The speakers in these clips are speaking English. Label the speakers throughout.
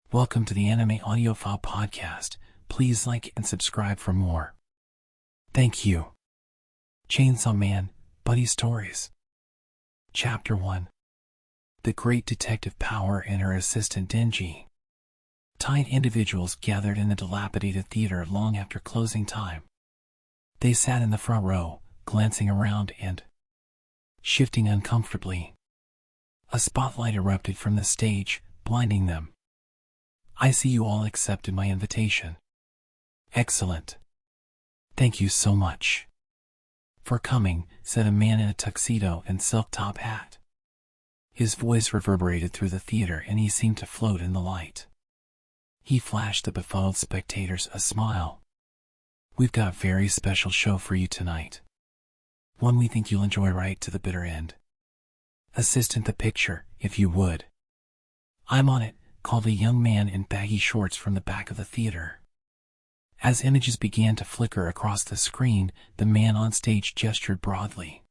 Speaker 1: Welcome to the Anime Audiophile Podcast. Please like and subscribe for more. Thank you. Chainsaw Man, Buddy Stories. Chapter 1. The Great Detective Power and her assistant Denji. Tight individuals gathered in the dilapidated theater long after closing time. They sat in the front row, glancing around and shifting uncomfortably. A spotlight erupted from the stage, blinding them. I see you all accepted my invitation. Excellent. Thank you so much for coming, said a man in a tuxedo and silk top hat. His voice reverberated through the theater and he seemed to float in the light. He flashed the befuddled spectators a smile. We've got a very special show for you tonight. One we think you'll enjoy right to the bitter end. Assistant the picture, if you would. I'm on it, called a young man in baggy shorts from the back of the theater. As images began to flicker across the screen, the man on stage gestured broadly.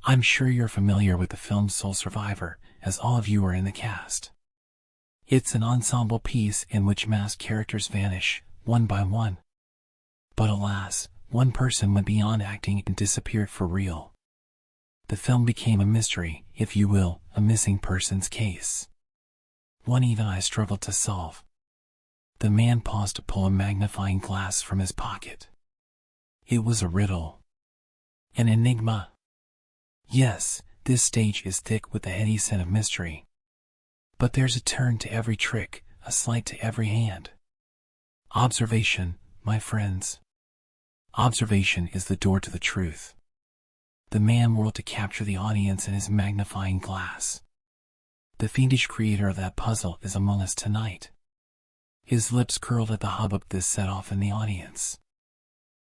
Speaker 1: I'm sure you're familiar with the film Soul Survivor, as all of you are in the cast. It's an ensemble piece in which masked characters vanish, one by one. But alas, one person went beyond acting and disappeared for real. The film became a mystery, if you will, a missing persons case. One even I struggled to solve. The man paused to pull a magnifying glass from his pocket. It was a riddle. An enigma. Yes, this stage is thick with the heady scent of mystery. But there's a turn to every trick, a sleight to every hand. Observation, my friends. Observation is the door to the truth. The man whirled to capture the audience in his magnifying glass. The fiendish creator of that puzzle is among us tonight. His lips curled at the hubbub this set off in the audience.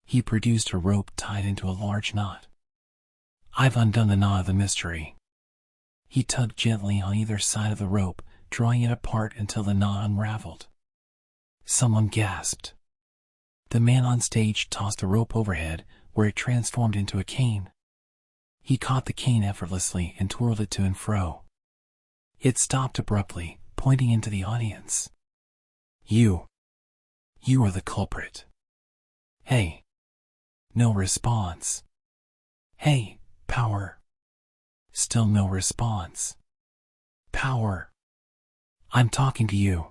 Speaker 1: He produced a rope tied into a large knot. I've undone the knot of the mystery. He tugged gently on either side of the rope, drawing it apart until the knot unraveled. Someone gasped. The man on stage tossed the rope overhead, where it transformed into a cane. He caught the cane effortlessly and twirled it to and fro. It stopped abruptly, pointing into the audience. You are the culprit. Hey. No response. Hey, Power. Still no response. Power. I'm talking to you.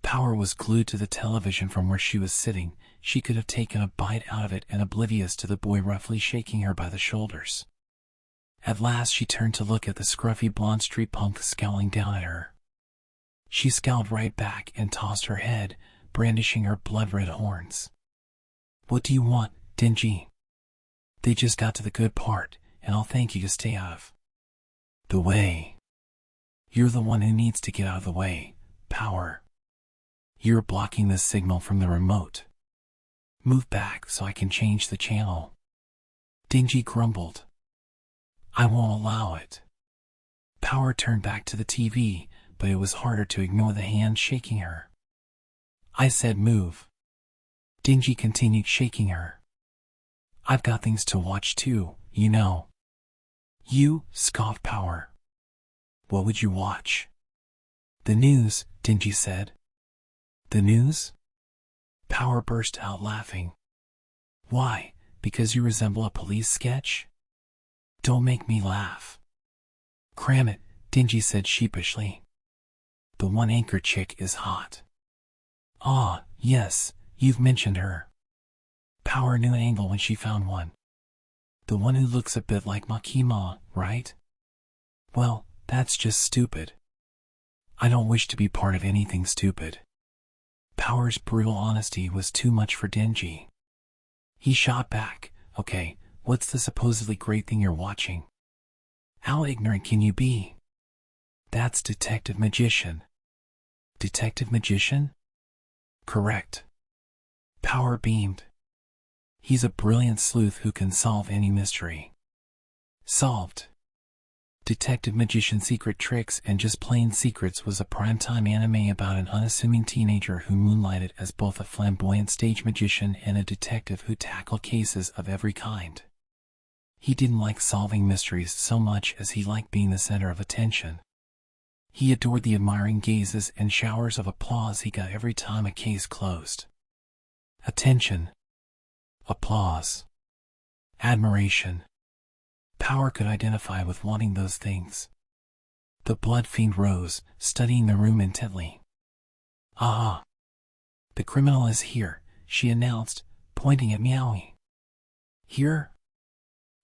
Speaker 1: Power was glued to the television from where she was sitting. She could have taken a bite out of it and oblivious to the boy roughly shaking her by the shoulders. At last she turned to look at the scruffy blonde street punk scowling down at her. She scowled right back and tossed her head, brandishing her blood-red horns. What do you want, Denji? They just got to the good part, and I'll thank you to stay out of the way. You're the one who needs to get out of the way, Power. You're blocking the signal from the remote. Move back so I can change the channel. Denji grumbled. I won't allow it. Power turned back to the TV, but it was harder to ignore the hand shaking her. I said move. Denji continued shaking her. I've got things to watch too, you know. You, scoffed Power. What would you watch? The news, Denji said. The news? Power burst out laughing. Why, because you resemble a police sketch? Don't make me laugh. Cram it, Denji said sheepishly. The one anchor chick is hot. Ah, yes, you've mentioned her. Power knew an angle when she found one. The one who looks a bit like Makima, right? Well, that's just stupid. I don't wish to be part of anything stupid. Power's brutal honesty was too much for Denji. He shot back, okay, what's the supposedly great thing you're watching? How ignorant can you be? That's Detective Magician. Detective Magician? Correct. Power beamed. He's a brilliant sleuth who can solve any mystery. Solved. Detective Magician's Secret Tricks and Just Plain Secrets was a primetime anime about an unassuming teenager who moonlighted as both a flamboyant stage magician and a detective who tackled cases of every kind. He didn't like solving mysteries so much as he liked being the center of attention. He adored the admiring gazes and showers of applause he got every time a case closed. Attention. Applause. Admiration. Power could identify with wanting those things. The blood fiend rose, studying the room intently. "Ah! The criminal is here," she announced, pointing at Meowie. "Here?"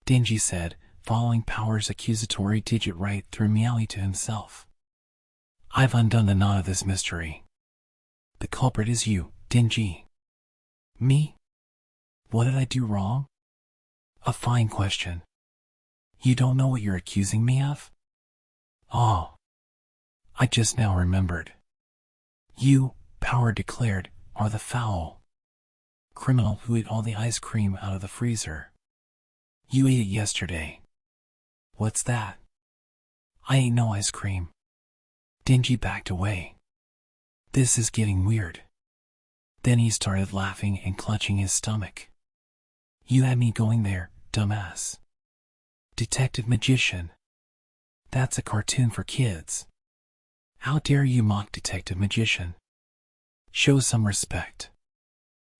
Speaker 1: Denji said, following Power's accusatory digit right through Meowie to himself. "I've undone the knot of this mystery. The culprit is you, Denji." "Me? What did I do wrong?" "A fine question. You don't know what you're accusing me of?" "Oh. I just now remembered. You," Power declared, "are the foul criminal who ate all the ice cream out of the freezer. You ate it yesterday." "What's that?" "I ate no ice cream." Denji backed away. "This is getting weird." Then he started laughing and clutching his stomach. "You had me going there, dumbass. Detective Magician. That's a cartoon for kids. How dare you mock Detective Magician? Show some respect."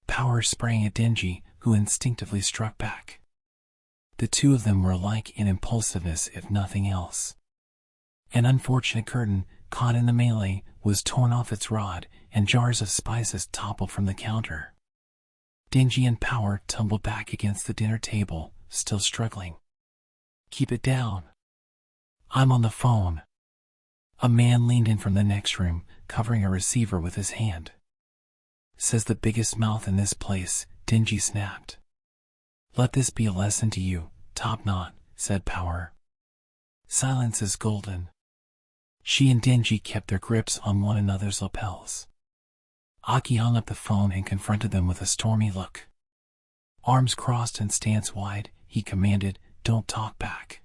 Speaker 1: Power sprang at Denji, who instinctively struck back. The two of them were alike in impulsiveness, if nothing else. An unfortunate curtain, caught in the melee, was torn off its rod, and jars of spices toppled from the counter. Denji and Power tumbled back against the dinner table, still struggling. "Keep it down. I'm on the phone." A man leaned in from the next room, covering a receiver with his hand. "Says the biggest mouth in this place," Denji snapped. "Let this be a lesson to you, Top Knot," said Power. "Silence is golden." She and Denji kept their grips on one another's lapels. Aki hung up the phone and confronted them with a stormy look. Arms crossed and stance wide, he commanded, "Don't talk back.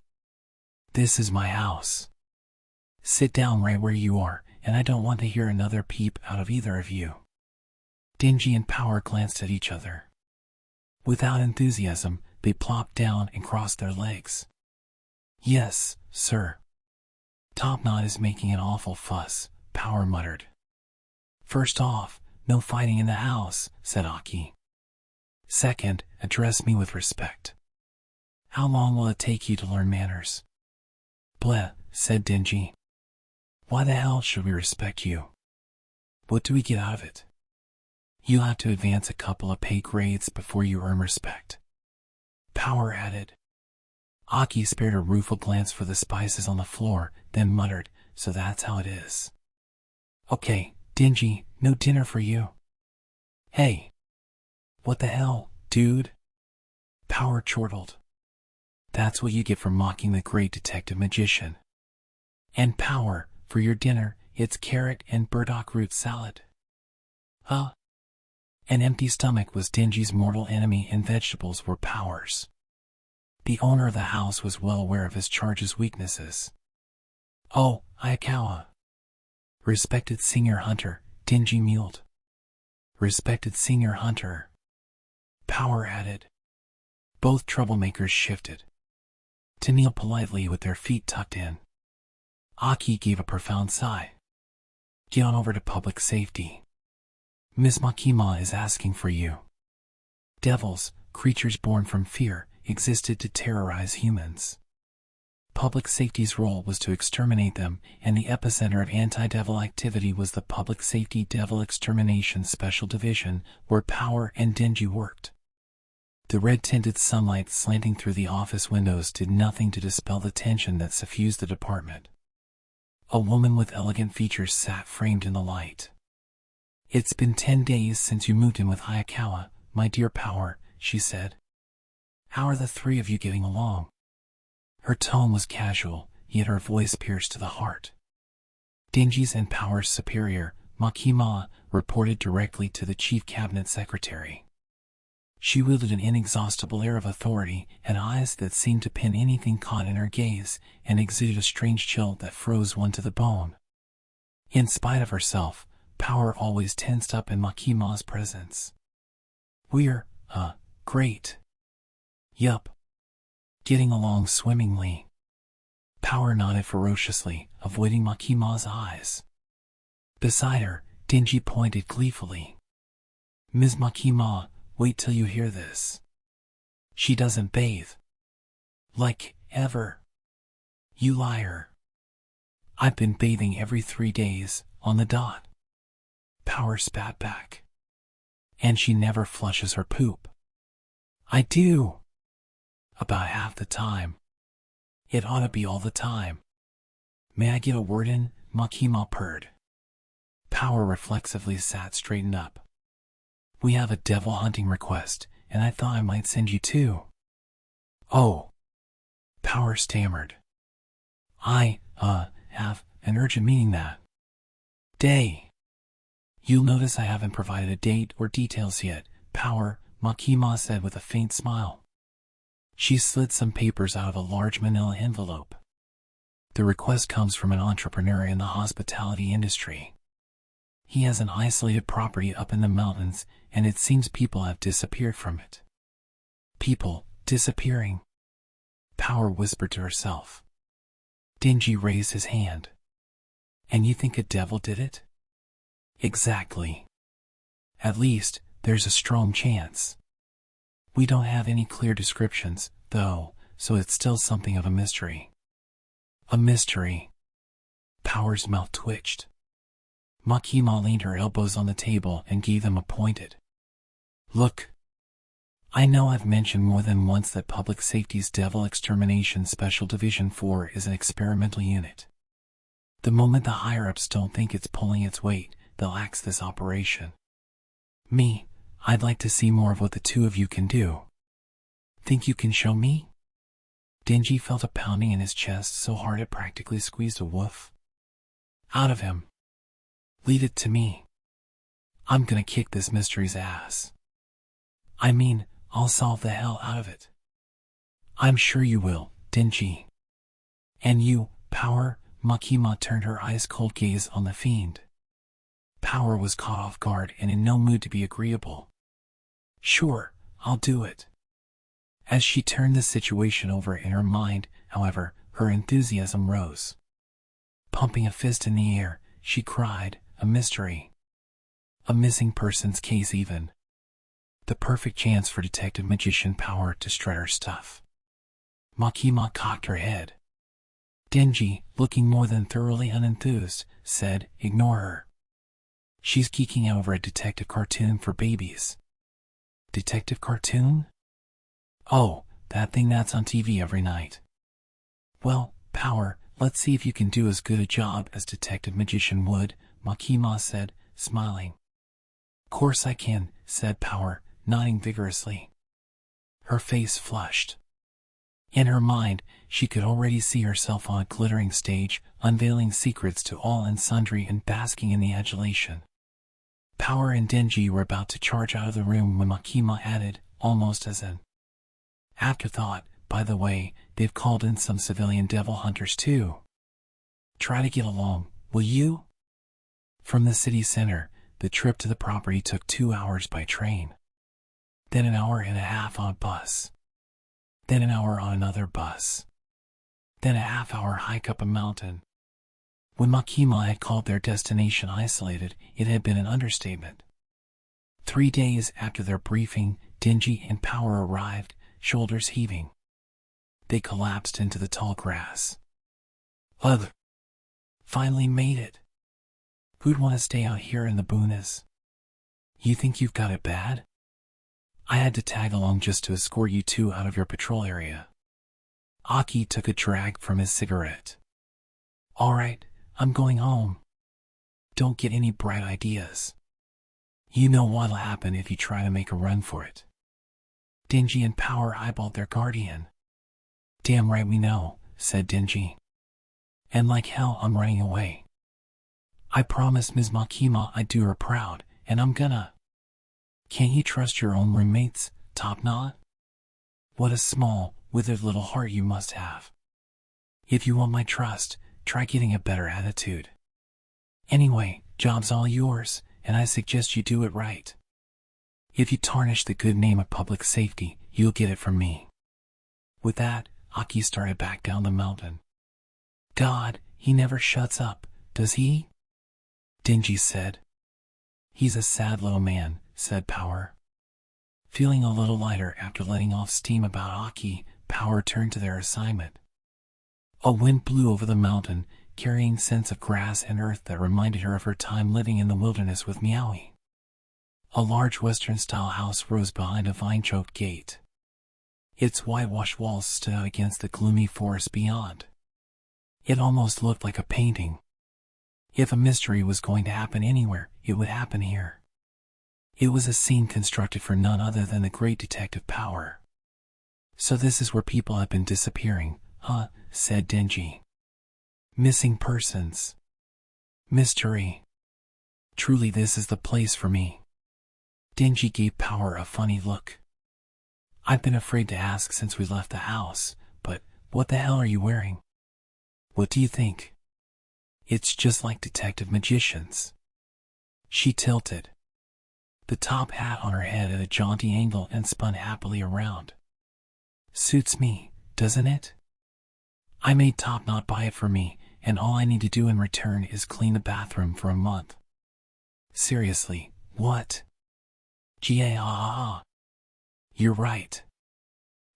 Speaker 1: This is my house. Sit down right where you are, and I don't want to hear another peep out of either of you." Denji and Power glanced at each other. Without enthusiasm, they plopped down and crossed their legs. "Yes, sir." "Top Knot is making an awful fuss," Power muttered. "First off, no fighting in the house," said Aki. "Second, address me with respect. How long will it take you to learn manners?" "Bleh," said Denji. "Why the hell should we respect you? What do we get out of it? You'll have to advance a couple of pay grades before you earn respect," Power added. Aki spared a rueful glance for the spices on the floor, then muttered, "So that's how it is. Okay, Denji, no dinner for you." "Hey. What the hell, dude?" Power chortled. "That's what you get for mocking the great Detective Magician. And Power, for your dinner, it's carrot and burdock root salad." "Huh?" An empty stomach was Denji's mortal enemy and vegetables were Power's. The owner of the house was well aware of his charge's weaknesses. "Oh, Ayakawa." "Respected senior hunter," Denji mewed. "Respected senior hunter," Power added. Both troublemakers shifted to kneel politely with their feet tucked in. Aki gave a profound sigh. "Get on over to public safety. Miss Makima is asking for you." Devils, creatures born from fear, existed to terrorize humans. Public safety's role was to exterminate them, and the epicenter of anti-devil activity was the Public Safety Devil Extermination Special Division, where Power and Denji worked. The red-tinted sunlight slanting through the office windows did nothing to dispel the tension that suffused the department. A woman with elegant features sat framed in the light. "It's been 10 days since you moved in with Hayakawa, my dear Power," she said. "How are the three of you getting along?" Her tone was casual, yet her voice pierced to the heart. Denji's and Power's superior, Makima, reported directly to the chief cabinet secretary. She wielded an inexhaustible air of authority and eyes that seemed to pin anything caught in her gaze, and exuded a strange chill that froze one to the bone. In spite of herself, Power always tensed up in Makima's presence. "We're, great. Yup. Getting along swimmingly." Power nodded ferociously, avoiding Makima's eyes. Beside her, Denji pointed gleefully. Ms. Makima, wait till you hear this. She doesn't bathe. Like, ever. You liar. I've been bathing every 3 days, on the dot. Power spat back. And she never flushes her poop. I do. About half the time. It ought to be all the time. May I get a word in? Makima purred. Power reflexively sat straightened up. We have a devil hunting request, and I thought I might send you too. Oh. Power stammered. I, have an urgent meeting that day. You'll notice I haven't provided a date or details yet, Power, Makima said with a faint smile. She slid some papers out of a large manila envelope. The request comes from an entrepreneur in the hospitality industry. He has an isolated property up in the mountains, and it seems people have disappeared from it. People disappearing? Power whispered to herself. Denji raised his hand. And you think a devil did it? Exactly. At least, there's a strong chance. We don't have any clear descriptions, though, so it's still something of a mystery. A mystery. Power's mouth twitched. Makima leaned her elbows on the table and gave them a pointed look. I know I've mentioned more than once that Public Safety's Devil Extermination Special Division 4 is an experimental unit. The moment the higher-ups don't think it's pulling its weight, they'll axe this operation. Me, I'd like to see more of what the two of you can do. Think you can show me? Denji felt a pounding in his chest so hard it practically squeezed a woof out of him. Leave it to me. I'm gonna kick this mystery's ass. I mean, I'll solve the hell out of it. I'm sure you will, Denji. And you, Power? Makima turned her ice-cold gaze on the fiend. Power was caught off guard and in no mood to be agreeable. Sure, I'll do it. As she turned the situation over in her mind, however, her enthusiasm rose. Pumping a fist in the air, she cried, a mystery. A missing persons case even. The perfect chance for Detective Magician Power to strut her stuff. Makima cocked her head. Denji, looking more than thoroughly unenthused, said, ignore her. She's geeking out over a detective cartoon for babies. Detective cartoon? Oh, that thing that's on TV every night. Well, Power, let's see if you can do as good a job as Detective Magician would, Makima said, smiling. Course I can, said Power, nodding vigorously. Her face flushed. In her mind, she could already see herself on a glittering stage, unveiling secrets to all and sundry and basking in the adulation. Power and Denji were about to charge out of the room when Makima added, almost as an afterthought, by the way, they've called in some civilian devil hunters too. Try to get along, will you? From the city center, the trip to the property took 2 hours by train. Then an hour and a half on bus. Then an hour on another bus. Then a half-hour hike up a mountain. When Makima had called their destination isolated, it had been an understatement. 3 days after their briefing, Denji and Power arrived, shoulders heaving. They collapsed into the tall grass. Ugh! Finally made it. Who'd want to stay out here in the boonies? You think you've got it bad? I had to tag along just to escort you two out of your patrol area. Aki took a drag from his cigarette. All right, I'm going home. Don't get any bright ideas. You know what'll happen if you try to make a run for it. Denji and Power eyeballed their guardian. Damn right we know, said Denji. And like hell I'm running away. I promised Ms. Makima I'd do her proud, and I'm gonna. Can't you trust your own roommates, Top Knot? What a small, withered little heart you must have. If you want my trust, try getting a better attitude. Anyway, job's all yours, and I suggest you do it right. If you tarnish the good name of public safety, you'll get it from me. With that, Aki started back down the mountain. God, he never shuts up, does he? Denji said. He's a sad little man, said Power. Feeling a little lighter after letting off steam about Aki, Power turned to their assignment. A wind blew over the mountain, carrying scents of grass and earth that reminded her of her time living in the wilderness with Meowie. A large Western-style house rose behind a vine-choked gate. Its whitewashed walls stood out against the gloomy forest beyond. It almost looked like a painting. If a mystery was going to happen anywhere, it would happen here. It was a scene constructed for none other than the great detective Power. So this is where people have been disappearing, huh? Said Denji. Missing persons. Mystery. Truly this is the place for me. Denji gave Power a funny look. I've been afraid to ask since we left the house, but what the hell are you wearing? What do you think? It's just like detective magicians. She tilted. The top hat on her head at a jaunty angle and spun happily around. Suits me, doesn't it? I made Top not buy it for me, and all I need to do in return is clean the bathroom for a month. Seriously, what? You're right.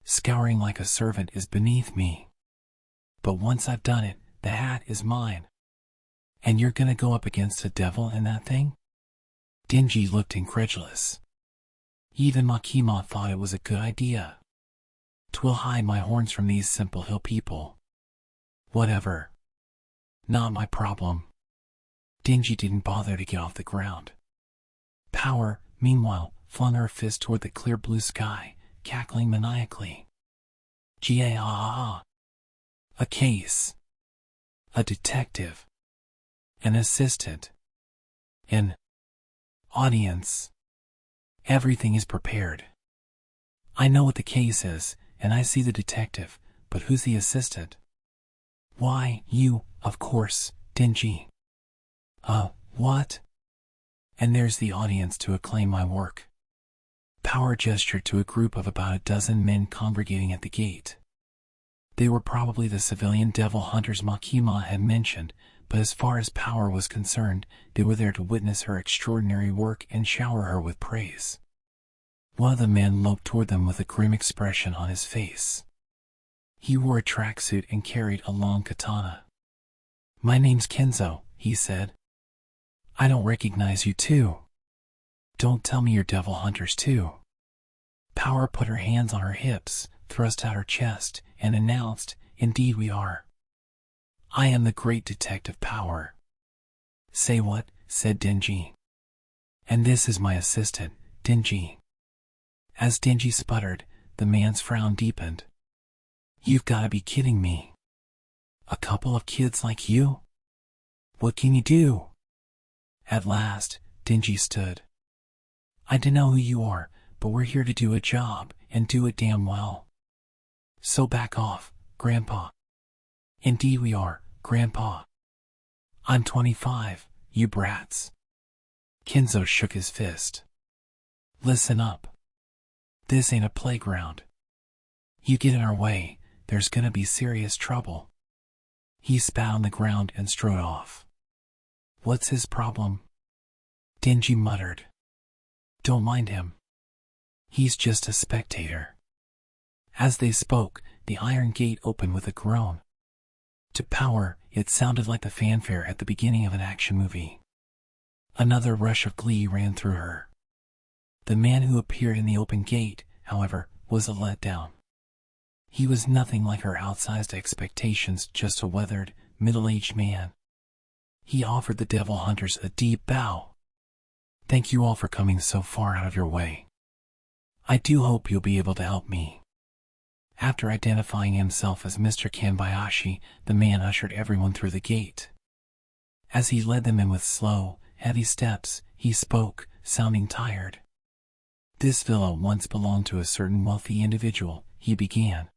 Speaker 1: Scouring like a servant is beneath me. But once I've done it, the hat is mine. And you're gonna go up against a devil in that thing? Denji looked incredulous. Even Makima thought it was a good idea. 'Twill hide my horns from these simple hill people. Whatever. Not my problem. Denji didn't bother to get off the ground. Power, meanwhile, flung her fist toward the clear blue sky, cackling maniacally. A case. A detective. An assistant. An audience. Everything is prepared. I know what the case is, and I see the detective, but who's the assistant? Why, you, of course, Denji. What? And there's the audience to acclaim my work. Power gestured to a group of about a dozen men congregating at the gate. They were probably the civilian devil hunters Makima had mentioned, but as far as Power was concerned, they were there to witness her extraordinary work and shower her with praise. One of the men loped toward them with a grim expression on his face. He wore a tracksuit and carried a long katana. My name's Kenzo, he said. I don't recognize you too. Don't tell me you're devil hunters too. Power put her hands on her hips, thrust out her chest, and announced, Indeed we are. I am the great detective Power. Say what? Said Denji. And this is my assistant, Denji. As Denji sputtered, the man's frown deepened. You've gotta be kidding me. A couple of kids like you? What can you do? At last, Denji stood. I dunno who you are, but we're here to do a job, and do it damn well. So back off, Grandpa. Indeed we are, Grandpa. I'm 25, you brats. Kenzo shook his fist. Listen up. This ain't a playground. You get in our way, there's gonna be serious trouble. He spat on the ground and strode off. What's his problem? Denji muttered. Don't mind him. He's just a spectator. As they spoke, the iron gate opened with a groan. To Power, it sounded like the fanfare at the beginning of an action movie. Another rush of glee ran through her. The man who appeared in the open gate, however, was a letdown. He was nothing like her outsized expectations, just a weathered, middle-aged man. He offered the devil hunters a deep bow. Thank you all for coming so far out of your way. I do hope you'll be able to help me. After identifying himself as Mr. Kanbayashi, the man ushered everyone through the gate. As he led them in with slow, heavy steps, he spoke, sounding tired. This villa once belonged to a certain wealthy individual, he began.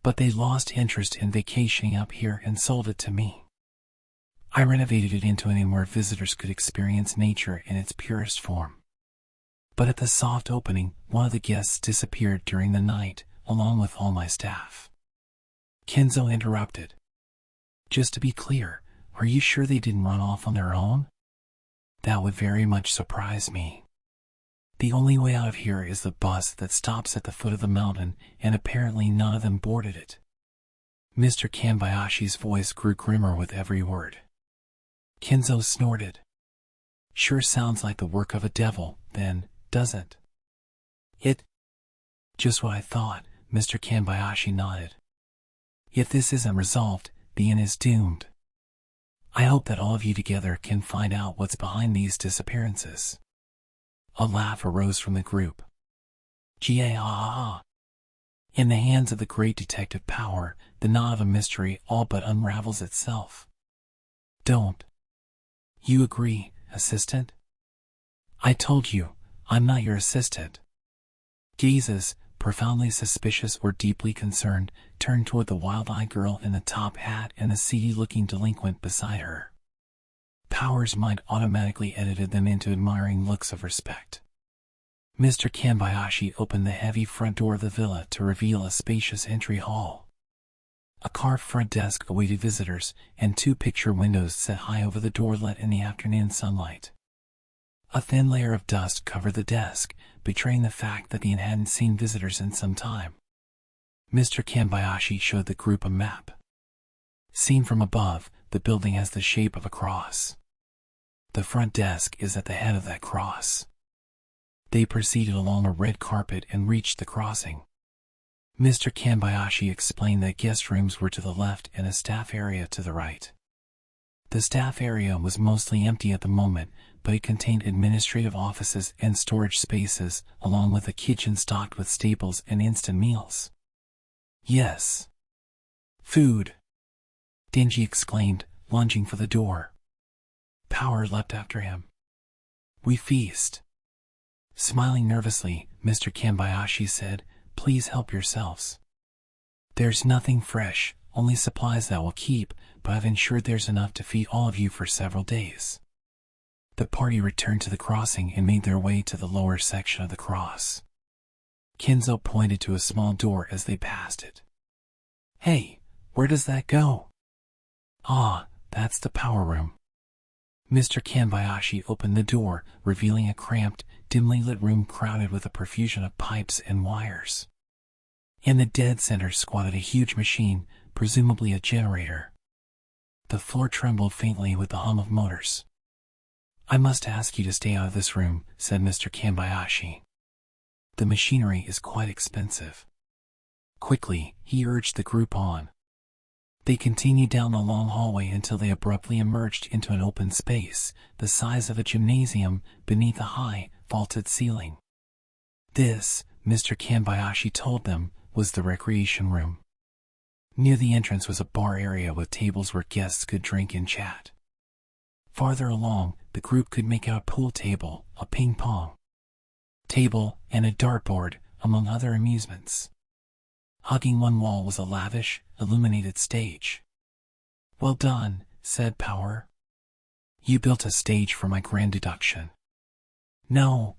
Speaker 1: But they lost interest in vacationing up here and sold it to me. I renovated it into an inn where visitors could experience nature in its purest form. But at the soft opening, one of the guests disappeared during the night, along with all my staff. Kenzo interrupted. Just to be clear, are you sure they didn't run off on their own? That would very much surprise me. The only way out of here is the bus that stops at the foot of the mountain, and apparently none of them boarded it. Mr. Kanbayashi's voice grew grimmer with every word. Kenzo snorted. Sure sounds like the work of a devil, then, doesn't it? Just what I thought, Mr. Kanbayashi nodded. If this isn't resolved, the inn is doomed. I hope that all of you together can find out what's behind these disappearances. A laugh arose from the group. Gah. In the hands of the great detective Power, the knot of a mystery all but unravels itself. Don't you agree, assistant? I told you, I'm not your assistant. Gazes, profoundly suspicious or deeply concerned, turned toward the wild-eyed girl in the top hat and the seedy-looking delinquent beside her. Power's mind automatically edited them into admiring looks of respect. Mr. Kanbayashi opened the heavy front door of the villa to reveal a spacious entry hall. A carved front desk awaited visitors, and 2 picture windows set high over the door let in the afternoon sunlight. A thin layer of dust covered the desk, betraying the fact that the inn hadn't seen visitors in some time. Mr. Kanbayashi showed the group a map. Seen from above, the building has the shape of a cross. The front desk is at the head of that cross. They proceeded along a red carpet and reached the crossing. Mr. Kanbayashi explained that guest rooms were to the left and a staff area to the right. The staff area was mostly empty at the moment, but it contained administrative offices and storage spaces, along with a kitchen stocked with staples and instant meals. Yes. Food! Denji exclaimed, lunging for the door. Power leapt after him. We feast. Smiling nervously, Mr. Kanbayashi said, Please help yourselves. There's nothing fresh, only supplies that will keep, but I've ensured there's enough to feed all of you for several days. The party returned to the crossing and made their way to the lower section of the cross. Kenzo pointed to a small door as they passed it. Hey, where does that go? Ah, that's the power room. Mr. Kanbayashi opened the door, revealing a cramped, dimly lit room crowded with a profusion of pipes and wires. In the dead center squatted a huge machine, presumably a generator. The floor trembled faintly with the hum of motors. I must ask you to stay out of this room, said Mr. Kanbayashi. The machinery is quite expensive. Quickly, he urged the group on. They continued down the long hallway until they abruptly emerged into an open space, the size of a gymnasium, beneath a high, vaulted ceiling. This, Mr. Kanbayashi told them, was the recreation room. Near the entrance was a bar area with tables where guests could drink and chat. Farther along, the group could make out a pool table, a ping-pong table, and a dartboard, among other amusements. Hugging one wall was a lavish, illuminated stage. Well done, said Power. You built a stage for my grand deduction. No,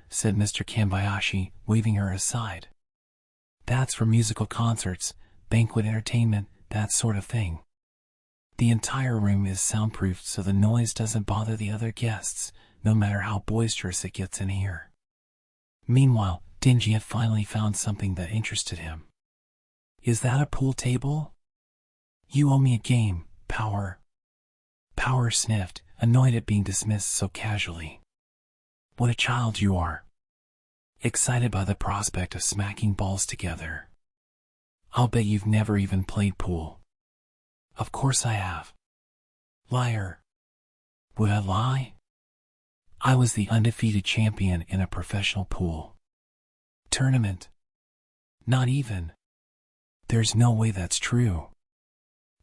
Speaker 1: said Mr. Kanbayashi, waving her aside. That's for musical concerts, banquet entertainment, that sort of thing. The entire room is soundproofed so the noise doesn't bother the other guests, no matter how boisterous it gets in here. Meanwhile, Denji had finally found something that interested him. Is that a pool table? You owe me a game, Power. Power sniffed, annoyed at being dismissed so casually. What a child you are. Excited by the prospect of smacking balls together. I'll bet you've never even played pool. Of course I have. Liar. Would I lie? I was the undefeated champion in a professional pool tournament. Not even. There's no way that's true.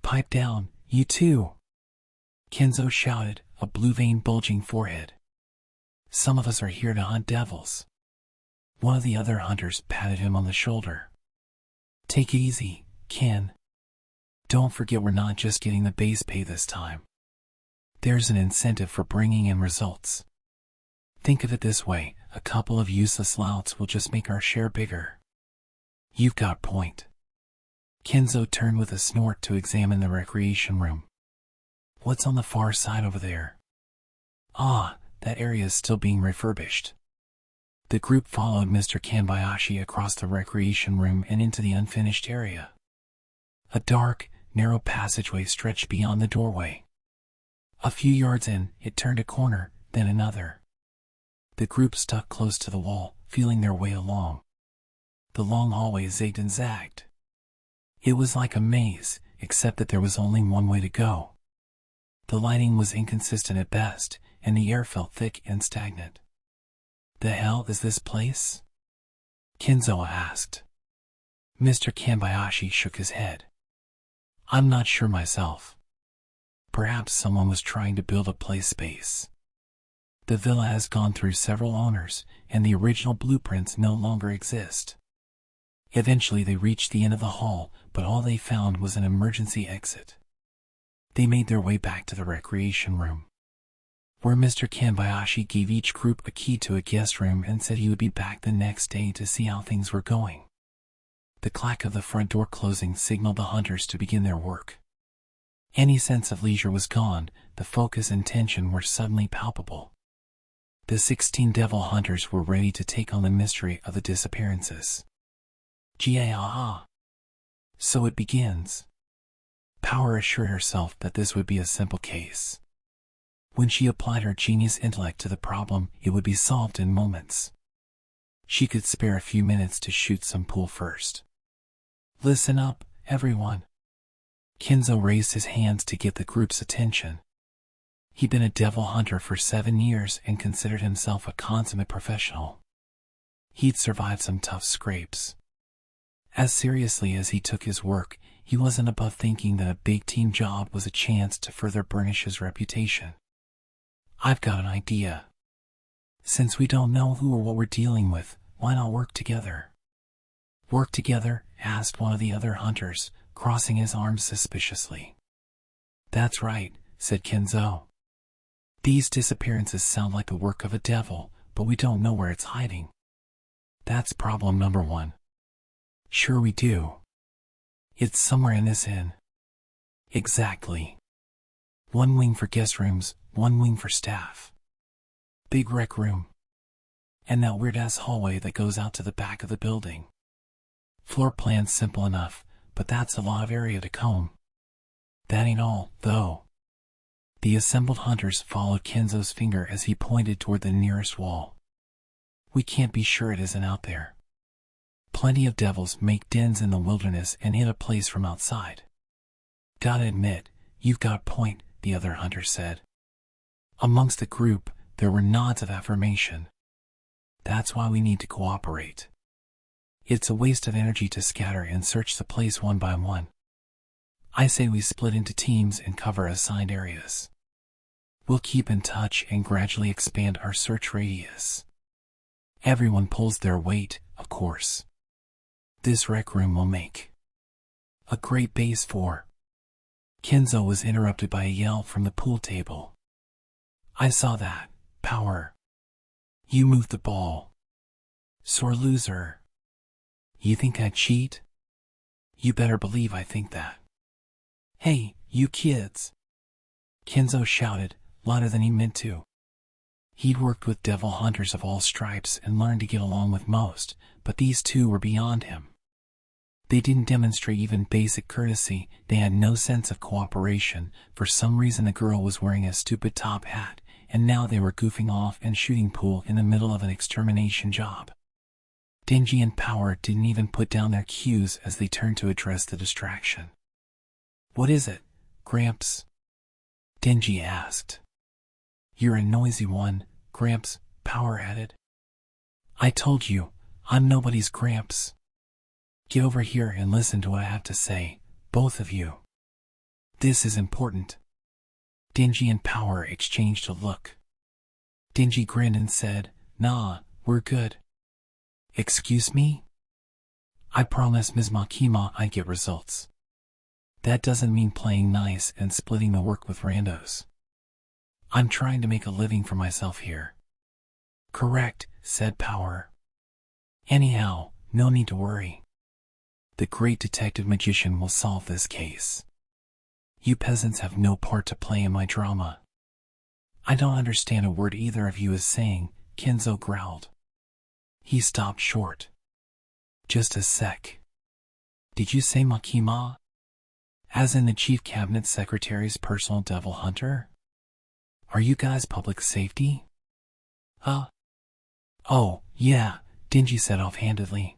Speaker 1: Pipe down, you two. Kenzo shouted, a blue vein bulging forehead. Some of us are here to hunt devils. One of the other hunters patted him on the shoulder. Take it easy, Ken. Don't forget we're not just getting the base pay this time. There's an incentive for bringing in results. Think of it this way, a couple of useless louts will just make our share bigger. You've got point. Kenzo turned with a snort to examine the recreation room. What's on the far side over there? Ah, that area is still being refurbished. The group followed Mr. Kanbayashi across the recreation room and into the unfinished area. A dark, narrow passageway stretched beyond the doorway. A few yards in, it turned a corner, then another. The group stuck close to the wall, feeling their way along. The long hallway zigged and zagged. It was like a maze, except that there was only one way to go. The lighting was inconsistent at best, and the air felt thick and stagnant. The hell is this place? Kenzo asked. Mr. Kanbayashi shook his head. I'm not sure myself. Perhaps someone was trying to build a play space. The villa has gone through several owners, and the original blueprints no longer exist. Eventually they reached the end of the hall, but all they found was an emergency exit. They made their way back to the recreation room, where Mr. Kanbayashi gave each group a key to a guest room and said he would be back the next day to see how things were going. The clack of the front door closing signaled the hunters to begin their work. Any sense of leisure was gone, the focus and tension were suddenly palpable. The 16 devil hunters were ready to take on the mystery of the disappearances. Gah. So it begins. Power assured herself that this would be a simple case. When she applied her genius intellect to the problem, it would be solved in moments. She could spare a few minutes to shoot some pool first. Listen up, everyone. Kenzo raised his hands to get the group's attention. He'd been a devil hunter for 7 years and considered himself a consummate professional. He'd survived some tough scrapes. As seriously as he took his work, he wasn't above thinking that a big team job was a chance to further burnish his reputation. I've got an idea. Since we don't know who or what we're dealing with, why not work together? Work together? Asked one of the other hunters, crossing his arms suspiciously. That's right, said Kenzo. These disappearances sound like the work of a devil, but we don't know where it's hiding. That's problem number 1. Sure we do. It's somewhere in this inn. Exactly. 1 wing for guest rooms, 1 wing for staff. Big rec room. And that weird-ass hallway that goes out to the back of the building. Floor plan's simple enough, but that's a lot of area to comb. That ain't all, though. The assembled hunters followed Kenzo's finger as he pointed toward the nearest wall. We can't be sure it isn't out there. Plenty of devils make dens in the wilderness and hit a place from outside. Gotta admit, you've got a point, the other hunter said. Amongst the group, there were nods of affirmation. That's why we need to cooperate. It's a waste of energy to scatter and search the place one by one. I say we split into teams and cover assigned areas. We'll keep in touch and gradually expand our search radius. Everyone pulls their weight, of course. This rec room will make a great base for... Kenzo was interrupted by a yell from the pool table. I saw that, Power. You moved the ball. Sore loser. You think I cheat? You better believe I think that. Hey, you kids. Kenzo shouted, louder than he meant to. He'd worked with devil hunters of all stripes and learned to get along with most, but these two were beyond him. They didn't demonstrate even basic courtesy, they had no sense of cooperation. For some reason the girl was wearing a stupid top hat, and now they were goofing off and shooting pool in the middle of an extermination job. Denji and Power didn't even put down their cues as they turned to address the distraction. What is it, Gramps? Denji asked. You're a noisy one, Gramps, Power added. I told you, I'm nobody's Gramps. Get over here and listen to what I have to say, both of you. This is important. Denji and Power exchanged a look. Denji grinned and said, Nah, we're good. Excuse me? I promised Ms. Makima I'd get results. That doesn't mean playing nice and splitting the work with randos. I'm trying to make a living for myself here. Correct, said Power. Anyhow, no need to worry. The great detective magician will solve this case. You peasants have no part to play in my drama. I don't understand a word either of you is saying, Kenzo growled. He stopped short. Just a sec. Did you say makima? As in the chief cabinet secretary's personal devil hunter? Are you guys public safety? Oh, yeah, Denji said offhandedly.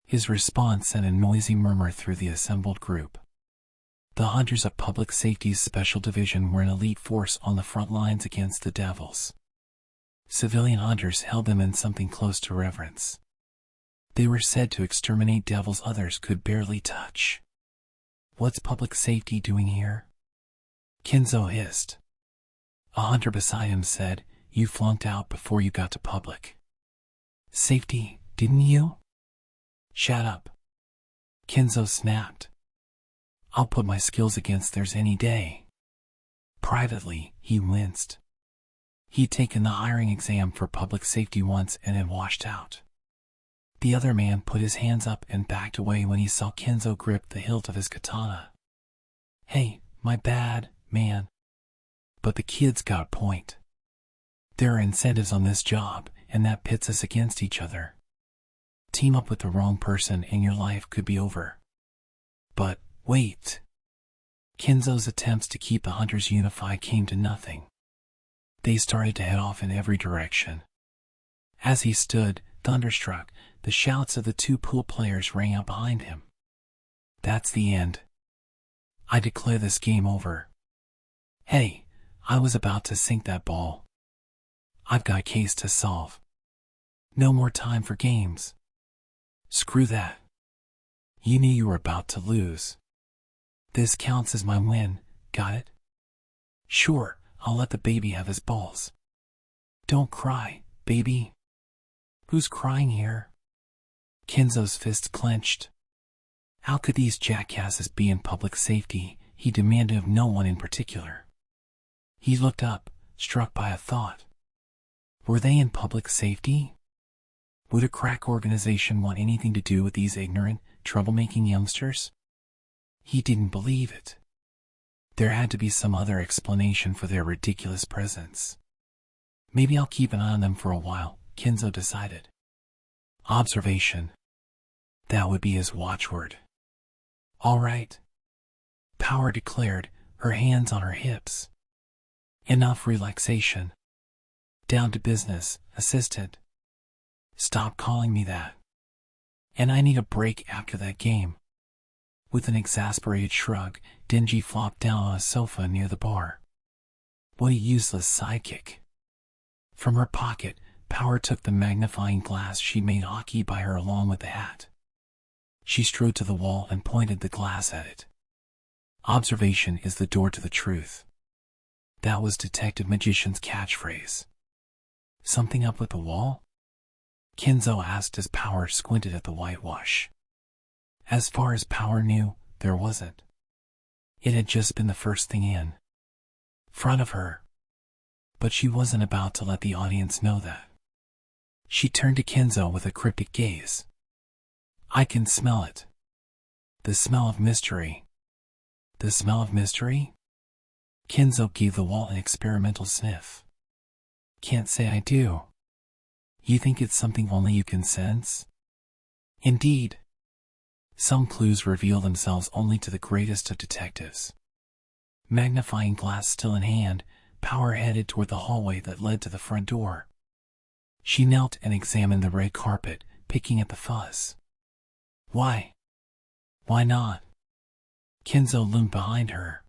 Speaker 1: His response sent a noisy murmur through the assembled group. The hunters of Public Safety's Special Division were an elite force on the front lines against the devils. Civilian hunters held them in something close to reverence. They were said to exterminate devils others could barely touch. What's Public Safety doing here? Kenzo hissed. A hunter beside him said, You flunked out before you got to Public Safety, didn't you? Shut up. Kenzo snapped. I'll put my skills against theirs any day. Privately, he winced. He'd taken the hiring exam for public safety once and had washed out. The other man put his hands up and backed away when he saw Kenzo grip the hilt of his katana. Hey, my bad, man. But the kid's got a point. There are incentives on this job, and that pits us against each other. Team up with the wrong person and your life could be over. But, wait. Kenzo's attempts to keep the hunters unified came to nothing. They started to head off in every direction. As he stood, thunderstruck, the shouts of the two pool players rang out behind him. That's the end. I declare this game over. Hey, I was about to sink that ball. I've got a case to solve. No more time for games. Screw that. You knew you were about to lose. This counts as my win, got it? Sure, I'll let the baby have his balls. Don't cry, baby. Who's crying here? Kenzo's fist clenched. How could these jackasses be in public safety? He demanded of no one in particular. He looked up, struck by a thought. Were they in public safety? Would a crack organization want anything to do with these ignorant, troublemaking youngsters? He didn't believe it. There had to be some other explanation for their ridiculous presence. Maybe I'll keep an eye on them for a while, Kenzo decided. Observation. That would be his watchword. All right. Power declared, her hands on her hips. Enough relaxation. Down to business, assistant. Stop calling me that. And I need a break after that game. With an exasperated shrug, Denji flopped down on a sofa near the bar. What a useless sidekick. From her pocket, Power took the magnifying glass she made hockey by her along with the hat. She strode to the wall and pointed the glass at it. Observation is the door to the truth. That was Detective Magician's catchphrase. Something up with the wall? Kenzo asked as Power squinted at the whitewash. As far as Power knew, there wasn't. It had just been the first thing in front of her. But she wasn't about to let the audience know that. She turned to Kenzo with a cryptic gaze. I can smell it. The smell of mystery. The smell of mystery? Kenzo gave the wall an experimental sniff. Can't say I do. You think it's something only you can sense? Indeed. Some clues reveal themselves only to the greatest of detectives. Magnifying glass still in hand, Power headed toward the hallway that led to the front door. She knelt and examined the red carpet, picking at the fuzz. Why? Why not? Kenzo loomed behind her.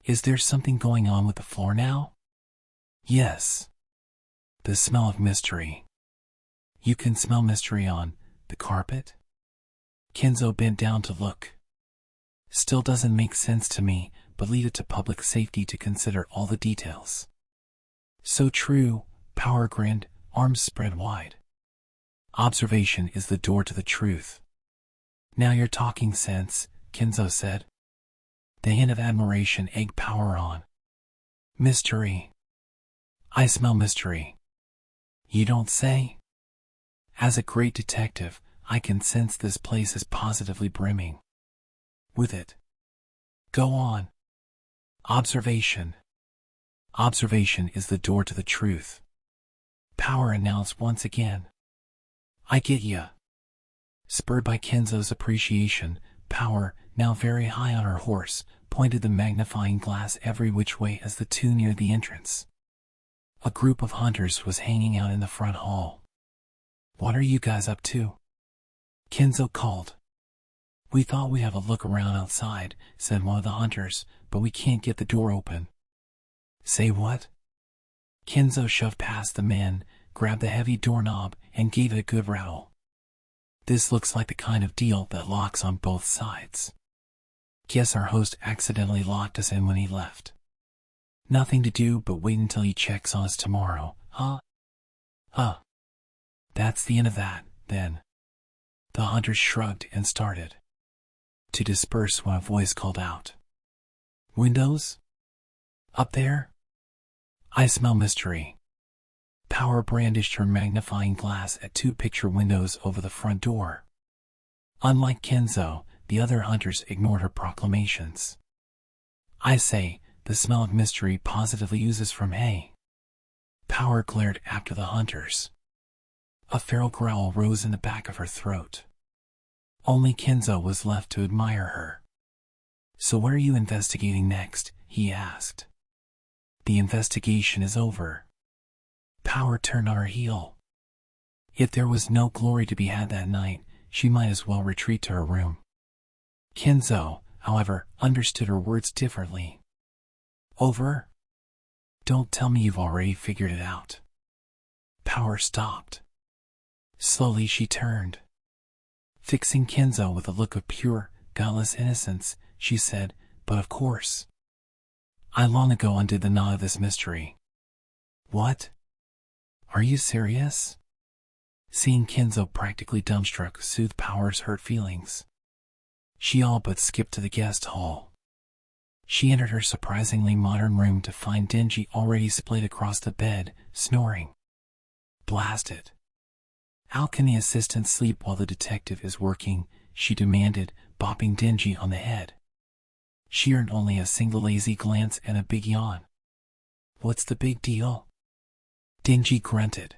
Speaker 1: Is there something going on with the floor now? Yes. The smell of mystery. You can smell mystery on the carpet? Kenzo bent down to look. Still doesn't make sense to me, but leave it to public safety to consider all the details. So true, Power grinned, arms spread wide. Observation is the door to the truth. Now you're talking sense, Kenzo said. The hint of admiration egged Power on. Mystery. I smell mystery. You don't say? As a great detective, I can sense this place is positively brimming with it. Go on. Observation. Observation is the door to the truth. Power announced once again. I get ya. Spurred by Kenzo's appreciation, Power, now very high on her horse, pointed the magnifying glass every which way as the two neared the entrance. A group of hunters was hanging out in the front hall. What are you guys up to? Kenzo called. We thought we'd have a look around outside, said one of the hunters, but we can't get the door open. Say what? Kenzo shoved past the men, grabbed the heavy doorknob, and gave it a good rattle. This looks like the kind of deal that locks on both sides. Guess our host accidentally locked us in when he left. Nothing to do but wait until he checks on us tomorrow, huh? That's the end of that, then. The hunters shrugged and started to disperse when a voice called out. Windows? Up there? I smell mystery. Power brandished her magnifying glass at two picture windows over the front door. Unlike Kenzo, the other hunters ignored her proclamations. I say, the smell of mystery positively oozes from hay. Power glared after the hunters. A feral growl rose in the back of her throat. Only Kenzo was left to admire her. So where are you investigating next? He asked. The investigation is over. Power turned on her heel. If there was no glory to be had that night, she might as well retreat to her room. Kenzo, however, understood her words differently. Over? Don't tell me you've already figured it out. Power stopped. Slowly she turned. Fixing Kenzo with a look of pure, guileless innocence, she said, but of course. I long ago undid the knot of this mystery. What? Are you serious? Seeing Kenzo practically dumbstruck soothed Power's hurt feelings. She all but skipped to the guest hall. She entered her surprisingly modern room to find Denji already splayed across the bed, snoring. Blast it. How can the assistant sleep while the detective is working? She demanded, bopping Denji on the head. She earned only a single lazy glance and a big yawn. What's the big deal? Denji grunted.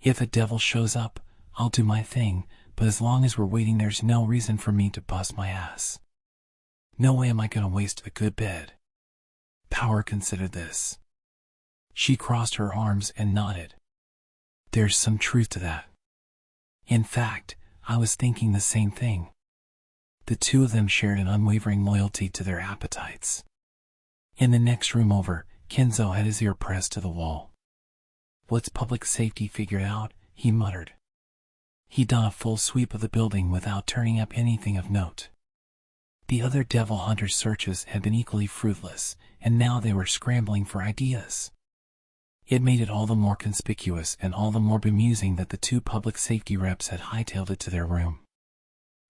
Speaker 1: If a devil shows up, I'll do my thing, but as long as we're waiting there's no reason for me to bust my ass. No way am I gonna waste a good bed. Power considered this. She crossed her arms and nodded. There's some truth to that. In fact, I was thinking the same thing. The two of them shared an unwavering loyalty to their appetites. In the next room over, Kenzo had his ear pressed to the wall. What's public safety figured out? He muttered. He'd done a full sweep of the building without turning up anything of note. The other devil hunter searches had been equally fruitless, and now they were scrambling for ideas. It made it all the more conspicuous and all the more bemusing that the two public safety reps had hightailed it to their room.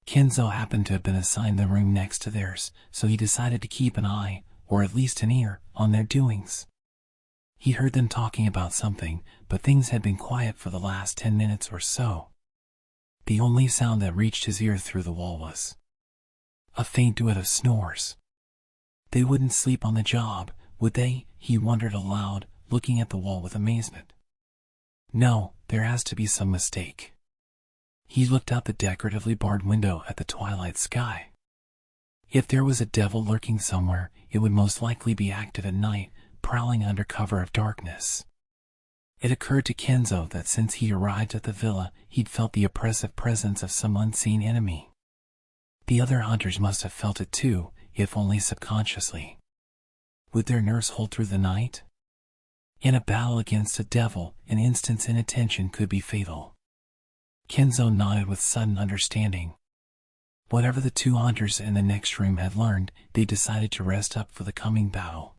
Speaker 1: Kenzo happened to have been assigned the room next to theirs, so he decided to keep an eye, or at least an ear, on their doings. He heard them talking about something, but things had been quiet for the last 10 minutes or so. The only sound that reached his ear through the wall was a faint duet of snores. They wouldn't sleep on the job, would they? He wondered aloud, looking at the wall with amazement. No, there has to be some mistake. He looked out the decoratively barred window at the twilight sky. If there was a devil lurking somewhere, it would most likely be active at night, prowling under cover of darkness. It occurred to Kenzo that since he arrived at the villa, he'd felt the oppressive presence of some unseen enemy. The other hunters must have felt it too, if only subconsciously. Would their nerves hold through the night? In a battle against a devil, an instant's inattention could be fatal. Kenzo nodded with sudden understanding. Whatever the two hunters in the next room had learned, they decided to rest up for the coming battle.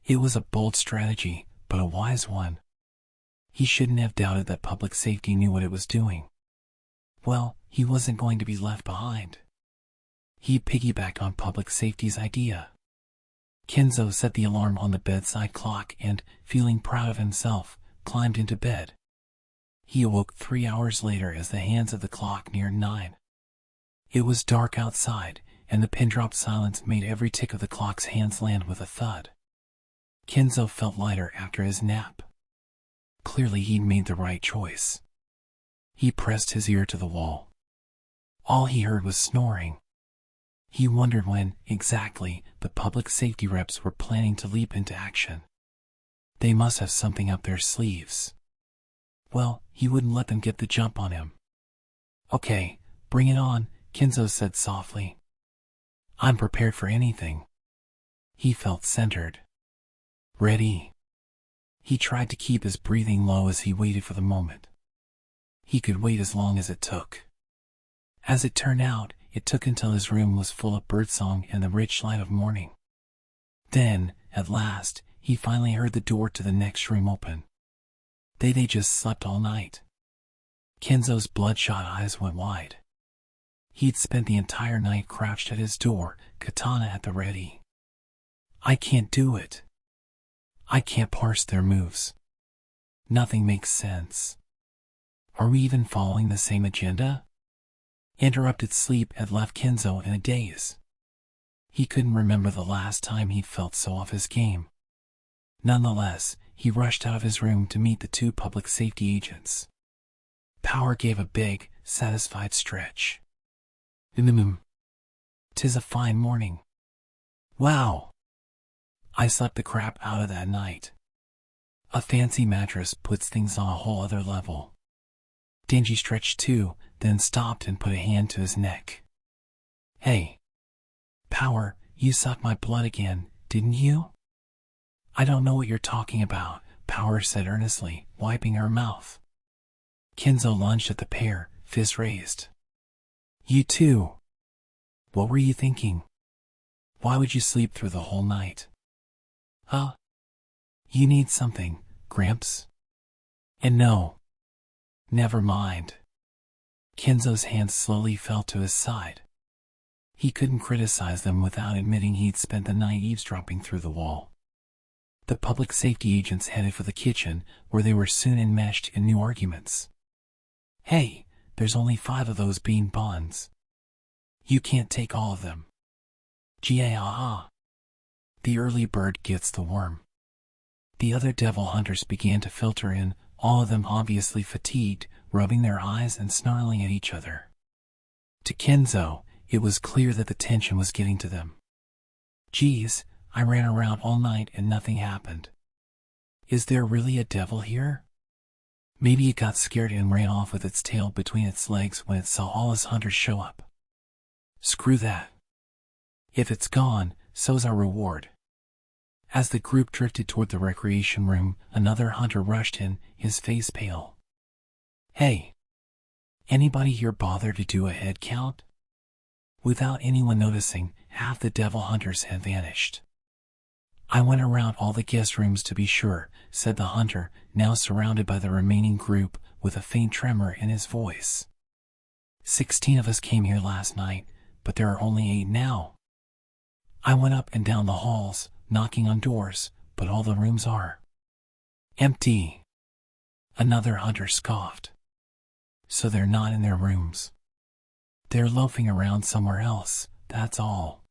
Speaker 1: It was a bold strategy, but a wise one. He shouldn't have doubted that public safety knew what it was doing. Well, he wasn't going to be left behind. He piggybacked on public safety's idea. Kenzo set the alarm on the bedside clock and, feeling proud of himself, climbed into bed. He awoke 3 hours later as the hands of the clock neared 9. It was dark outside, and the pin-drop silence made every tick of the clock's hands land with a thud. Kenzo felt lighter after his nap. Clearly he'd made the right choice. He pressed his ear to the wall. All he heard was snoring. He wondered when, exactly, the public safety reps were planning to leap into action. They must have something up their sleeves. Well, he wouldn't let them get the jump on him. "Okay, bring it on," Kenzo said softly. "I'm prepared for anything." He felt centered. Ready. He tried to keep his breathing low as he waited for the moment. He could wait as long as it took. As it turned out, it took until his room was full of birdsong and the rich light of morning. Then, at last, he finally heard the door to the next room open. They just slept all night. Kenzo's bloodshot eyes went wide. He'd spent the entire night crouched at his door, katana at the ready. "I can't do it. I can't parse their moves. Nothing makes sense. Are we even following the same agenda?" Interrupted sleep had left Kenzo in a daze. He couldn't remember the last time he'd felt so off his game. Nonetheless, he rushed out of his room to meet the 2 public safety agents. Power gave a big, satisfied stretch. "'Tis a fine morning. Wow. I slept the crap out of that night. A fancy mattress puts things on a whole other level." Denji stretched too, then stopped and put a hand to his neck. "Hey. Power, you sucked my blood again, didn't you?" "I don't know what you're talking about," Power said earnestly, wiping her mouth. Kenzo lunged at the pair, fist raised. "You too. What were you thinking? Why would you sleep through the whole night? Huh? You need something, Gramps? And no. Never mind." Kenzo's hands slowly fell to his side. He couldn't criticize them without admitting he'd spent the night eavesdropping through the wall. The public safety agents headed for the kitchen, where they were soon enmeshed in new arguments. "Hey, there's only 5 of those bean buns. You can't take all of them. Gah. The early bird gets the worm." The other devil hunters began to filter in, all of them obviously fatigued, rubbing their eyes and snarling at each other. To Kenzo, it was clear that the tension was getting to them. "Geez, I ran around all night and nothing happened. Is there really a devil here? Maybe it got scared and ran off with its tail between its legs when it saw all us hunters show up. Screw that. If it's gone, so's our reward." As the group drifted toward the recreation room, another hunter rushed in, his face pale. "Hey. Anybody here bother to do a head count?" Without anyone noticing, half the devil hunters had vanished. "I went around all the guest rooms to be sure," said the hunter, now surrounded by the remaining group, with a faint tremor in his voice. 16 of us came here last night, but there are only 8 now. I went up and down the halls, knocking on doors, but all the rooms are empty." Another hunter scoffed. "So they're not in their rooms. They're loafing around somewhere else, that's all."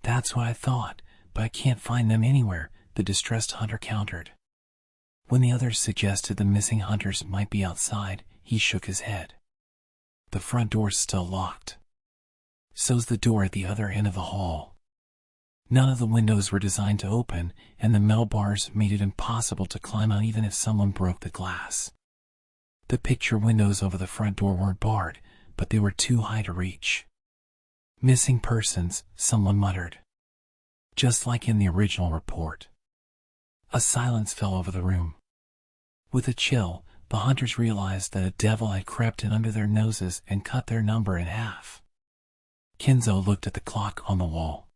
Speaker 1: "That's what I thought, but I can't find them anywhere," the distressed hunter countered. When the others suggested the missing hunters might be outside, he shook his head. "The front door's still locked. So's the door at the other end of the hall. None of the windows were designed to open, and the metal bars made it impossible to climb out even if someone broke the glass. The picture windows over the front door weren't barred, but they were too high to reach." "Missing persons," someone muttered. "Just like in the original report." A silence fell over the room. With a chill, the hunters realized that a devil had crept in under their noses and cut their number in half. Kenzo looked at the clock on the wall.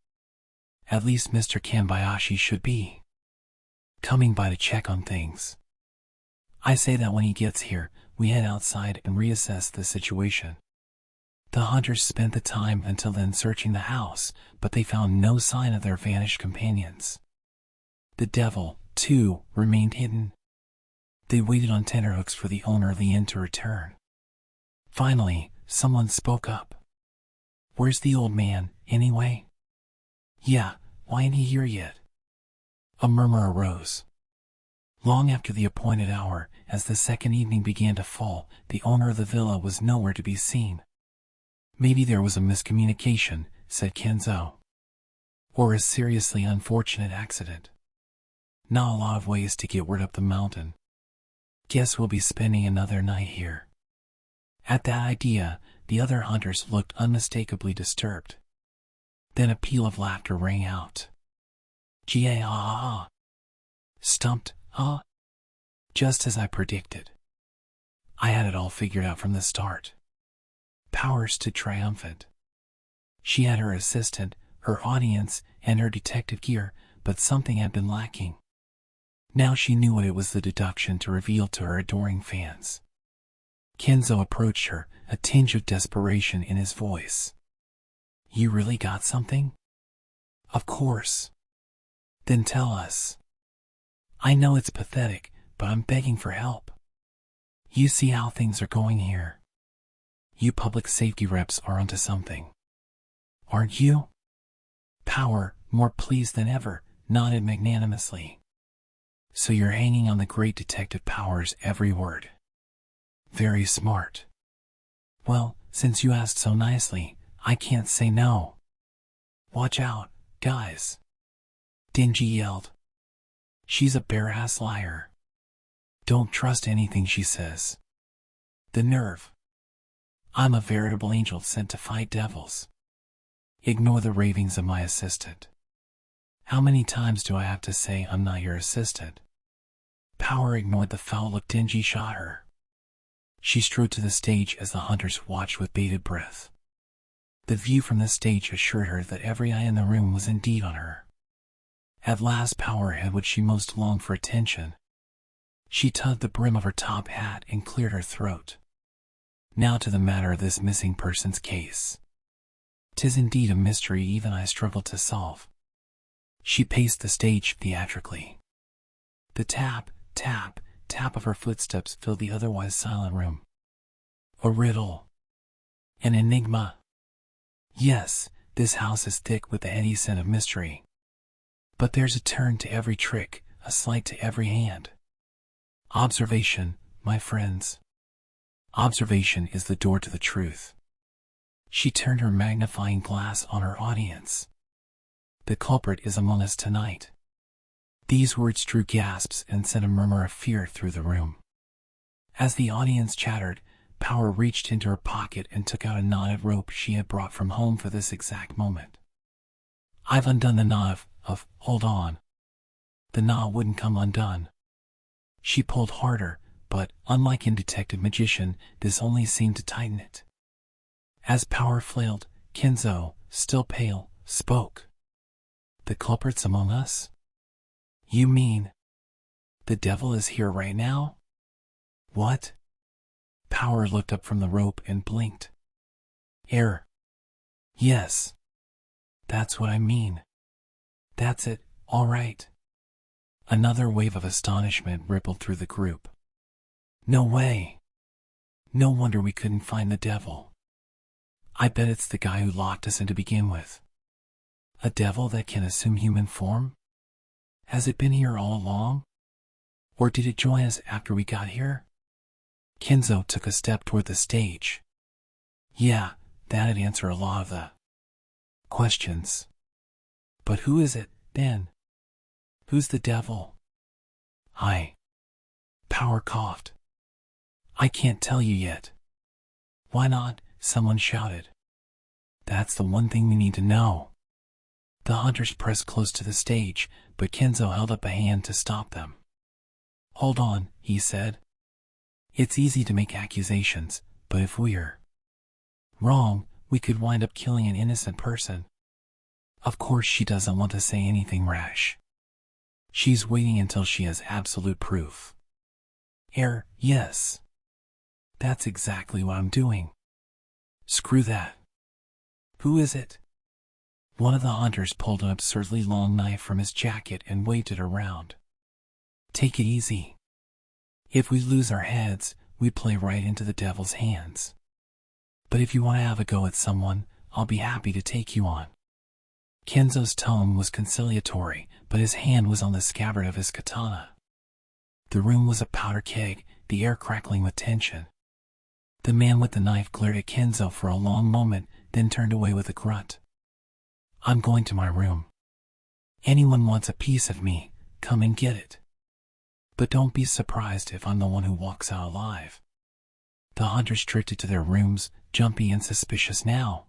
Speaker 1: At least Mr. Kanbayashi should be coming by to check on things. I say that when he gets here, we head outside and reassess the situation. The hunters spent the time until then searching the house, but they found no sign of their vanished companions. The devil, too, remained hidden. They waited on tenterhooks for the owner of the inn to return. Finally, someone spoke up. "Where's the old man, anyway?" "Yeah, why ain't he here yet?" A murmur arose. Long after the appointed hour, as the second evening began to fall, the owner of the villa was nowhere to be seen. "Maybe there was a miscommunication," said Kenzo. "Or a seriously unfortunate accident. Not a lot of ways to get word up the mountain. Guess we'll be spending another night here." At that idea, the other hunters looked unmistakably disturbed. Then a peal of laughter rang out. "Gah! Stumped, huh? Just as I predicted. I had it all figured out from the start." Power stood triumphant. She had her assistant, her audience, and her detective gear, but something had been lacking. Now she knew what it was the deduction to reveal to her adoring fans. Kenzo approached her, a tinge of desperation in his voice. "You really got something?" "Of course." "Then tell us." "I know it's pathetic, but I'm begging for help. You see how things are going here. You public safety reps are onto something. Aren't you?" Power, more pleased than ever, nodded magnanimously. "So you're hanging on the great Detective Power's every word. Very smart. Well, since you asked so nicely, I can't say no." "Watch out, guys," Denji yelled. "She's a bare-ass liar. Don't trust anything she says. The nerve. I'm a veritable angel sent to fight devils. Ignore the ravings of my assistant. How many times do I have to say I'm not your assistant?" Power ignored the foul look Denji shot her. She strode to the stage as the hunters watched with bated breath. The view from the stage assured her that every eye in the room was indeed on her. At last Power had what she most longed for: attention. She tugged the brim of her top hat and cleared her throat. "Now to the matter of this missing persons case. 'Tis indeed a mystery even I struggle to solve." She paced the stage theatrically. The tap, tap, tap of her footsteps filled the otherwise silent room. A riddle. An enigma. Yes, this house is thick with the heady scent of mystery. But there's a turn to every trick, a sleight to every hand. Observation, my friends. Observation is the door to the truth. She turned her magnifying glass on her audience. The culprit is among us tonight. These words drew gasps and sent a murmur of fear through the room. As the audience chattered, Power reached into her pocket and took out a knotted rope she had brought from home for this exact moment. "I've undone the knot hold on." The knot wouldn't come undone. She pulled harder, but, unlike in Detective Magician, this only seemed to tighten it. As Power flailed, Kenzo, still pale, spoke. "The culprit's among us? You mean the devil is here right now?" "What?" Power looked up from the rope and blinked. Yes. That's what I mean. That's it, all right." Another wave of astonishment rippled through the group. "No way. No wonder we couldn't find the devil. I bet it's the guy who locked us in to begin with. A devil that can assume human form? Has it been here all along? Or did it join us after we got here?" Kenzo took a step toward the stage. "Yeah, that'd answer a lot of the questions. But who is it, then? Who's the devil?" Power coughed. "I can't tell you yet." "Why not?" someone shouted. "That's the one thing we need to know." The hunters pressed close to the stage, but Kenzo held up a hand to stop them. "Hold on," he said. "It's easy to make accusations, but if we're wrong, we could wind up killing an innocent person. Of course she doesn't want to say anything rash. She's waiting until she has absolute proof." Yes. That's exactly what I'm doing." "Screw that. Who is it?" One of the hunters pulled an absurdly long knife from his jacket and waved it around. "Take it easy. If we lose our heads, we play right into the devil's hands. But if you want to have a go at someone, I'll be happy to take you on. Kenzo's tone was conciliatory, but his hand was on the scabbard of his katana. The room was a powder keg, the air crackling with tension. The man with the knife glared at Kenzo for a long moment, then turned away with a grunt. I'm going to my room. Anyone wants a piece of me, come and get it. But don't be surprised if I'm the one who walks out alive. The hunters drifted to their rooms, jumpy and suspicious now,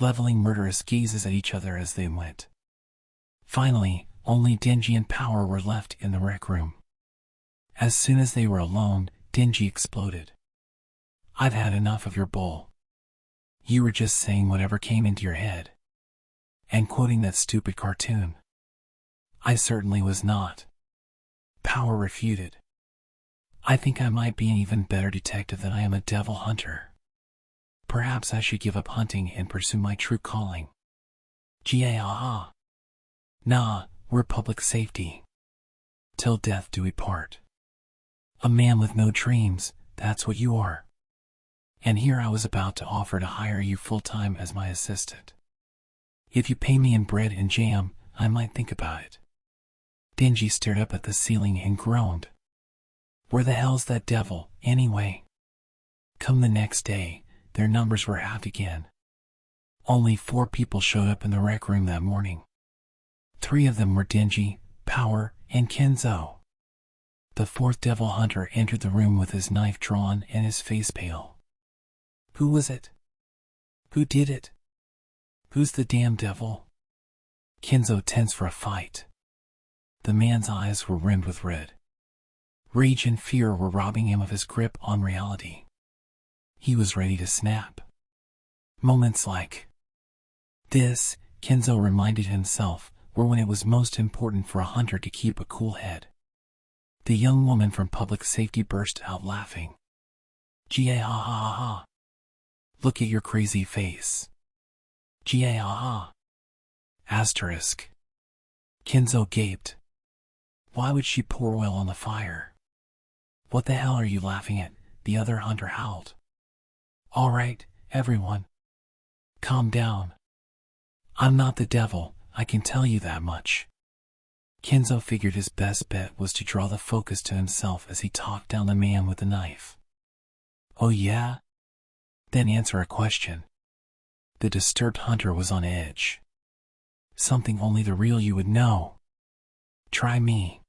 Speaker 1: leveling murderous gazes at each other as they went. Finally, only Denji and Power were left in the rec room. As soon as they were alone, Denji exploded. I've had enough of your bull. You were just saying whatever came into your head. And quoting that stupid cartoon. I certainly was not. Power refuted. I think I might be an even better detective than I am a devil hunter. Perhaps I should give up hunting and pursue my true calling. Gah. Nah, we're public safety. Till death do we part. A man with no dreams, that's what you are. And here I was about to offer to hire you full-time as my assistant. If you pay me in bread and jam, I might think about it. Denji stared up at the ceiling and groaned. Where the hell's that devil, anyway? Come the next day, their numbers were halved again. Only 4 people showed up in the rec room that morning. 3 of them were Denji, Power, and Kenzo. The 4th devil hunter entered the room with his knife drawn and his face pale. Who was it? Who did it? Who's the damn devil? Kenzo tensed for a fight. The man's eyes were rimmed with red. Rage and fear were robbing him of his grip on reality. He was ready to snap. Moments like this, Kenzo reminded himself, were when it was most important for a hunter to keep a cool head. The young woman from public safety burst out laughing. Gah. Look at your crazy face. Gah. Asterisk. Kenzo gaped. Why would she pour oil on the fire? What the hell are you laughing at? The other hunter howled. All right, everyone. Calm down. I'm not the devil, I can tell you that much. Kenzo figured his best bet was to draw the focus to himself as he talked down the man with the knife. Oh yeah? Then answer a question. The disturbed hunter was on edge. Something only the real you would know. Try me.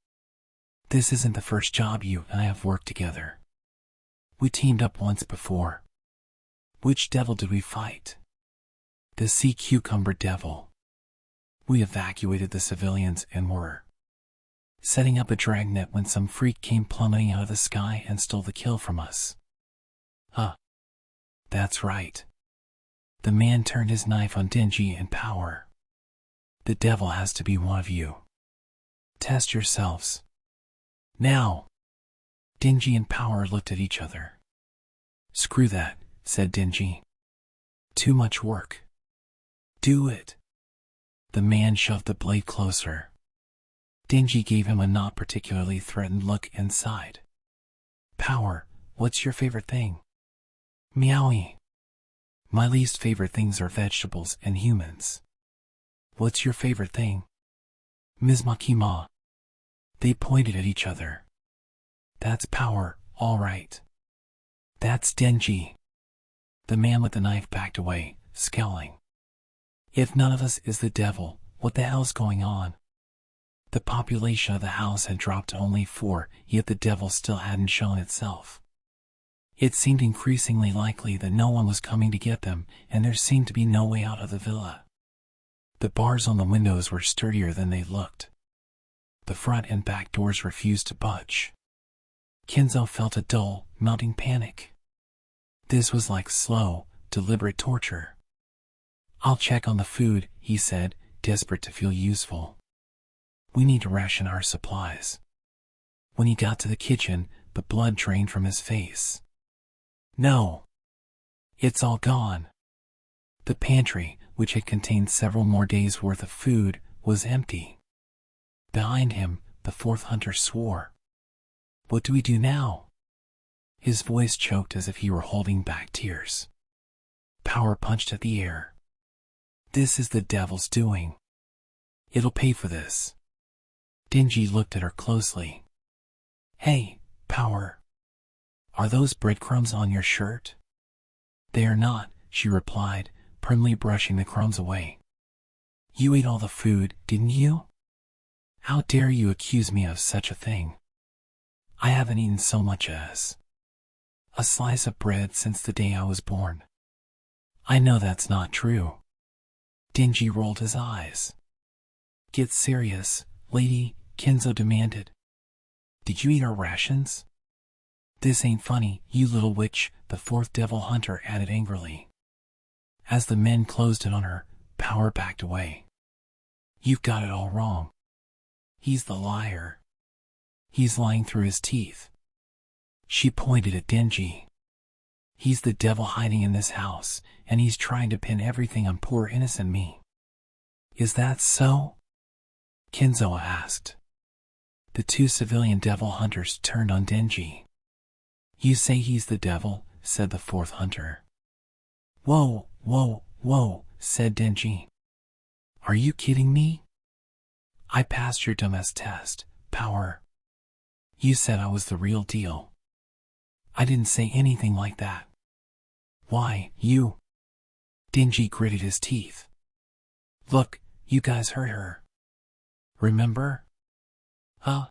Speaker 1: This isn't the first job you and I have worked together. We teamed up once before. Which devil did we fight? The sea cucumber devil. We evacuated the civilians and were setting up a dragnet when some freak came plummeting out of the sky and stole the kill from us. Huh. That's right. The man turned his knife on Denji and Power. The devil has to be one of you. Test yourselves. Now. Denji and Power looked at each other. Screw that, said Denji. Too much work. Do it. The man shoved the blade closer. Denji gave him a not particularly threatened look and sighed. Power, what's your favorite thing? Meowie. My least favorite things are vegetables and humans. What's your favorite thing? Ms. Makima. They pointed at each other. That's Power, all right. That's Denji. The man with the knife backed away, scowling. If none of us is the devil, what the hell's going on? The population of the house had dropped to only 4, yet the devil still hadn't shown itself. It seemed increasingly likely that no one was coming to get them, and there seemed to be no way out of the villa. The bars on the windows were sturdier than they looked. The front and back doors refused to budge. Kenzo felt a dull, mounting panic. This was like slow, deliberate torture. I'll check on the food, he said, desperate to feel useful. We need to ration our supplies. When he got to the kitchen, the blood drained from his face. No. It's all gone. The pantry, which had contained several more days' worth of food, was empty. Behind him, the 4th hunter swore. What do we do now? His voice choked as if he were holding back tears. Power punched at the air. This is the devil's doing. It'll pay for this. Denji looked at her closely. Hey, Power. Are those breadcrumbs on your shirt? They are not, she replied, primly brushing the crumbs away. You ate all the food, didn't you? How dare you accuse me of such a thing? I haven't eaten so much as a slice of bread since the day I was born. I know that's not true. Denji rolled his eyes. Get serious, lady, Kenzo demanded. Did you eat our rations? This ain't funny, you little witch, the fourth devil hunter added angrily. As the men closed in on her, Power backed away. You've got it all wrong. He's the liar. He's lying through his teeth. She pointed at Denji. He's the devil hiding in this house, and he's trying to pin everything on poor innocent me. Is that so? Kenzo asked. The two civilian devil hunters turned on Denji. You say he's the devil, said the fourth hunter. Whoa, whoa, whoa, said Denji. Are you kidding me? I passed your dumbass test, Power. You said I was the real deal. I didn't say anything like that. Why, you? Denji gritted his teeth. Look, you guys hurt her. Remember? Huh?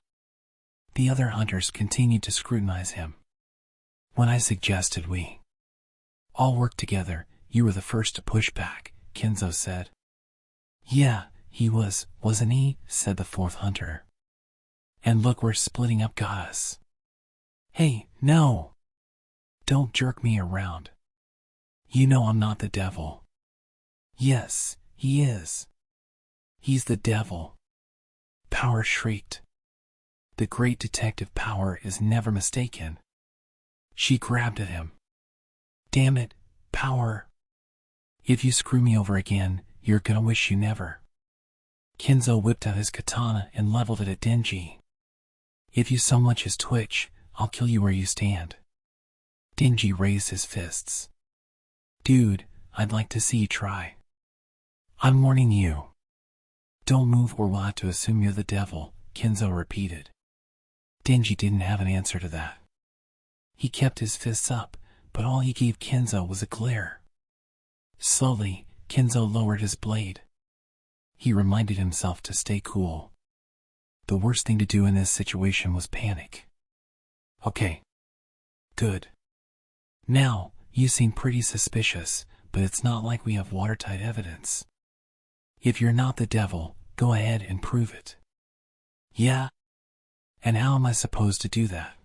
Speaker 1: The other hunters continued to scrutinize him. When I suggested we all work together, you were the first to push back, Kenzo said. Yeah, he was, wasn't he? Said the fourth hunter. And look where splitting up got us. Hey, no! Don't jerk me around. You know I'm not the devil. Yes, he is. He's the devil. Power shrieked. The great detective Power is never mistaken. She grabbed at him. Damn it, Power. If you screw me over again, you're gonna wish you never. Kenzo whipped out his katana and leveled it at Denji. If you so much as twitch, I'll kill you where you stand. Denji raised his fists. Dude, I'd like to see you try. I'm warning you. Don't move or we'll have to assume you're the devil, Kenzo repeated. Denji didn't have an answer to that. He kept his fists up, but all he gave Kenzo was a glare. Slowly, Kenzo lowered his blade. He reminded himself to stay cool. The worst thing to do in this situation was panic. Okay. Good. Now, you seem pretty suspicious, but it's not like we have watertight evidence. If you're not the devil, go ahead and prove it. Yeah? And how am I supposed to do that?